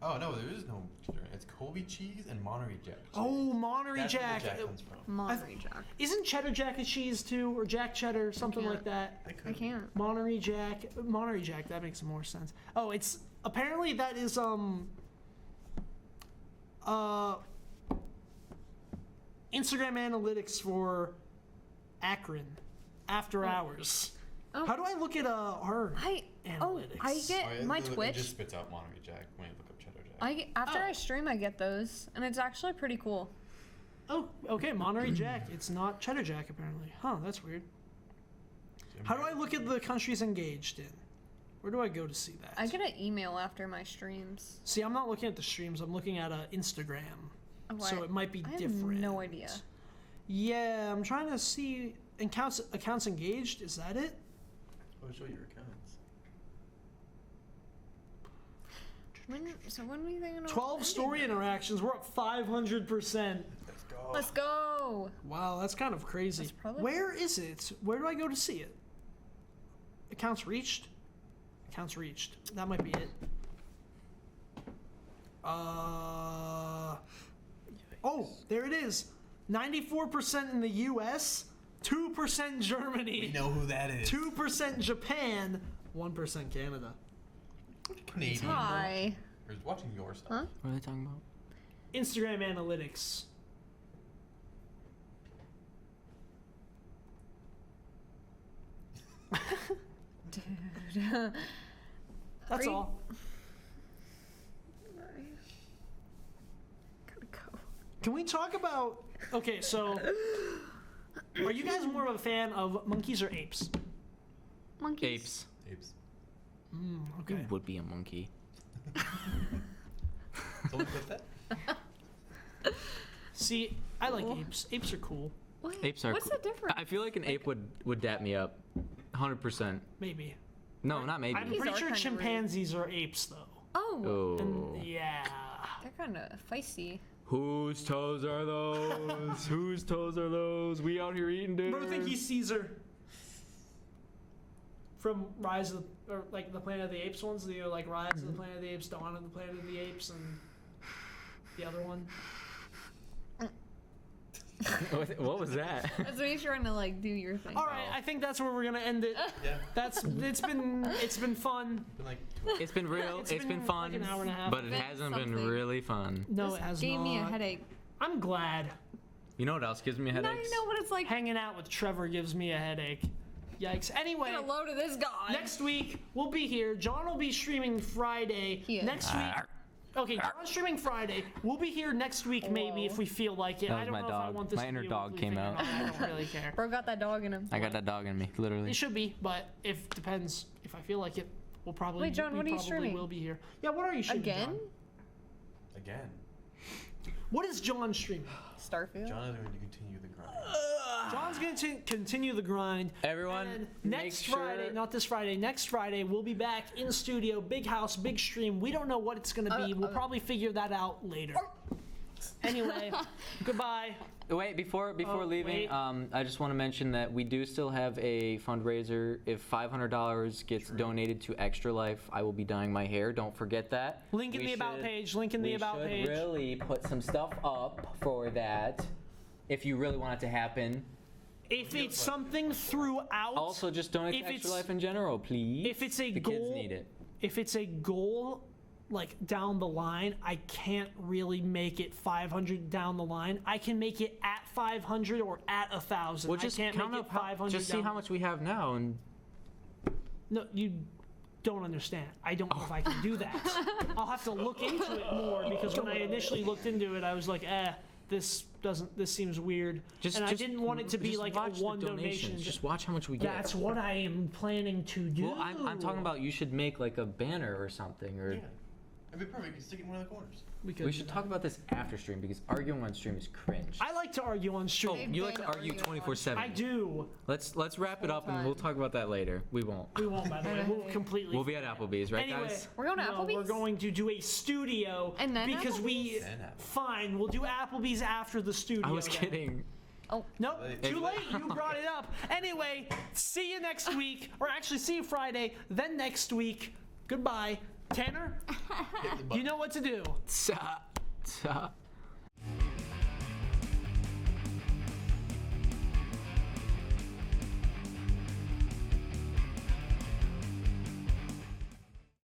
E: Oh no, there is no cheddar. It's Colby cheese and Monterey Jack. cheese.
A: Oh, Monterey
E: That's where
A: Jack.
E: the Jack comes from.
D: Monterey Jack.
A: Isn't cheddar jack a cheese too, or Jack cheddar, something like that?
D: I can't.
A: Monterey Jack. That makes more sense. Oh, it's apparently that is Instagram analytics for Akron after hours.
D: Oh.
A: How do I look at our
D: I
A: analytics?
D: get
E: Oh, yeah,
D: my
E: it
D: Twitch.
E: just spits out Monterey Jack when you look up cheddar Jack.
D: After
A: Oh.
D: I stream, I get those, and it's actually pretty cool.
A: Oh, okay, Monterey Jack. It's not cheddar jack apparently. Huh, that's weird. How do I look at the countries engaged in? Where do I go to see that?
D: I get an email after my streams.
A: See, I'm not looking at the streams. I'm looking at Instagram.
D: Oh,
A: So it might be
D: I have
A: different.
D: no idea.
A: Yeah, I'm trying to see accounts engaged. Is that it?
E: Oh, show your accounts.
D: When are you thinking of
A: 12 story interactions. We're up 500%.
E: Let's go.
D: Let's go.
A: Wow, that's kind of crazy.
D: That's probably-
A: Where is it? Where do I go to see it? Accounts reached? Accounts reached. That might be it. Oh, there it is. 94% in the US, 2% Germany,
E: We know who that is.
A: 2% Japan, 1% Canada.
E: Canadian.
D: Hi.
E: Or is watching your stuff.
D: Huh?
B: What are they talking about?
A: Instagram analytics.
D: Dude.
A: That's
D: Are you-
A: all.
D: Gotta go.
A: Can we talk about? Okay, so are you guys more of a fan of monkeys or apes?
D: Monkeys.
B: Apes.
E: Apes.
A: Okay.
B: Who would be a monkey?
E: Someone put that?
A: See, I like
D: Cool.
A: apes. Apes are cool.
D: What?
B: Apes are
D: What's
B: cool.
D: the difference?
B: I feel like an ape would dap me up. 100%.
A: Maybe.
B: No, not maybe.
A: I'm
D: Monkeys
A: pretty
D: are
A: sure
D: kinda rude.
A: chimpanzees are apes, though.
D: Oh,
B: Oh.
A: Yeah.
D: they're kind of feisty.
B: Whose toes are those? Whose toes are those? We out here eating dinner.
A: Bro, think he's Caesar. From Rise of the, or like the Planet of the Apes ones, the like Rise of the Planet of the Apes, Dawn of the Planet of the Apes, and the other one.
B: What was that?
D: That's what he's trying to like do your thing.
A: All right, I think that's where we're gonna end it.
E: Yeah.
A: It's been fun.
E: Been like,
B: It's been real.
A: It's
B: It's been
A: been
B: fun.
A: like an hour and a half.
B: But it
D: Been
B: hasn't been
D: something.
B: really fun.
A: No,
D: This
A: it has
D: gave
A: not.
D: me a headache.
A: I'm glad.
B: You know what else gives me
D: Now
B: headaches?
D: you know what it's like.
A: Hanging out with Trevor gives me a headache. Yikes. Anyway,
D: Get a load of this guy.
A: next week we'll be here. John will be streaming Friday.
D: He is.
A: Next week. Okay, John's streaming Friday. We'll be here next week, maybe, if we feel like it.
B: That
A: I
B: was
A: don't
B: my
A: know if I
B: dog.
A: want this
B: My
A: to
B: inner
A: be a
B: dog
A: weekly
B: came
A: thing or
B: out.
A: not. I don't really care.
D: Bro got that dog in him.
B: I got that dog in me, literally.
A: It should be, but if depends. If I feel like it, we'll probably.
D: Wait, John,
A: we
D: what are you
A: probably
D: streaming?
A: will be here. Yeah, what are you streaming?
D: Again?
A: John?
E: again.
A: What is John streaming?
D: Starfield.
E: John is going to continue the grind.
A: John's going to continue the grind.
B: Everyone,
A: And
B: make
A: next
B: sure-
A: Friday, not this Friday, next Friday, we'll be back in studio, big house, big stream. We don't know what it's going to be. We'll probably figure that out later. Anyway, goodbye.
B: Wait, before leaving,
A: wait.
B: I just want to mention that we do still have a fundraiser. If $500 gets donated to Extra Life, I will be dyeing my hair. Don't forget that.
A: Link in the about page. Link in the about page.
B: We should really put some stuff up for that, if you really want it to happen.
A: If it's something throughout,
B: Also, just donate
A: If
B: to Extra
A: it's-
B: Life in general, please.
A: if it's a
B: the
A: goal,
B: kids need it.
A: if it's a goal, like down the line, I can't really make it 500 down the line. I can make it at 500 or at 1,000.
B: Well, just
A: I can't
B: count
A: make
B: up
A: it 500.
B: just see
A: down
B: how
A: the-
B: much we have now, and
A: No, you don't understand. I don't know if I can do that. I'll have to look into it more because when I initially looked into it, I was like, this seems weird. And I didn't want it to be
B: just
A: like
B: watch
A: a
B: the
A: one donation.
B: donations. Just watch how much we get.
A: That's what I am planning to do.
B: Well, I'm talking about you should make like a banner or something, or
E: Yeah. It'd be perfect. You can stick it in one of the corners.
B: we should talk about this after stream because arguing on stream is cringe.
A: I like to argue on stream.
D: They've
B: You like
D: been
B: to argue
D: arguing on
B: 24/7.
A: I do.
B: Let's wrap it up and we'll talk about that later. We won't.
A: We won't, by the way. We'll completely.
B: We'll be at Applebee's, right,
A: Anyway,
B: guys?
D: We're going to
A: no, We're
D: Applebee's?
A: going to do a studio
D: And then
A: because we.
E: Then Applebee's.
A: Fine, we'll do Applebee's after the studio.
B: I was
A: then.
B: kidding.
D: Oh,
A: Nope,
E: Late.
A: too late. You brought it up. Anyway, see you next week, or actually see you Friday. Then next week. Goodbye, Tanner.
E: Hit the
A: You
E: button.
A: know what to do.
B: Ta- ta-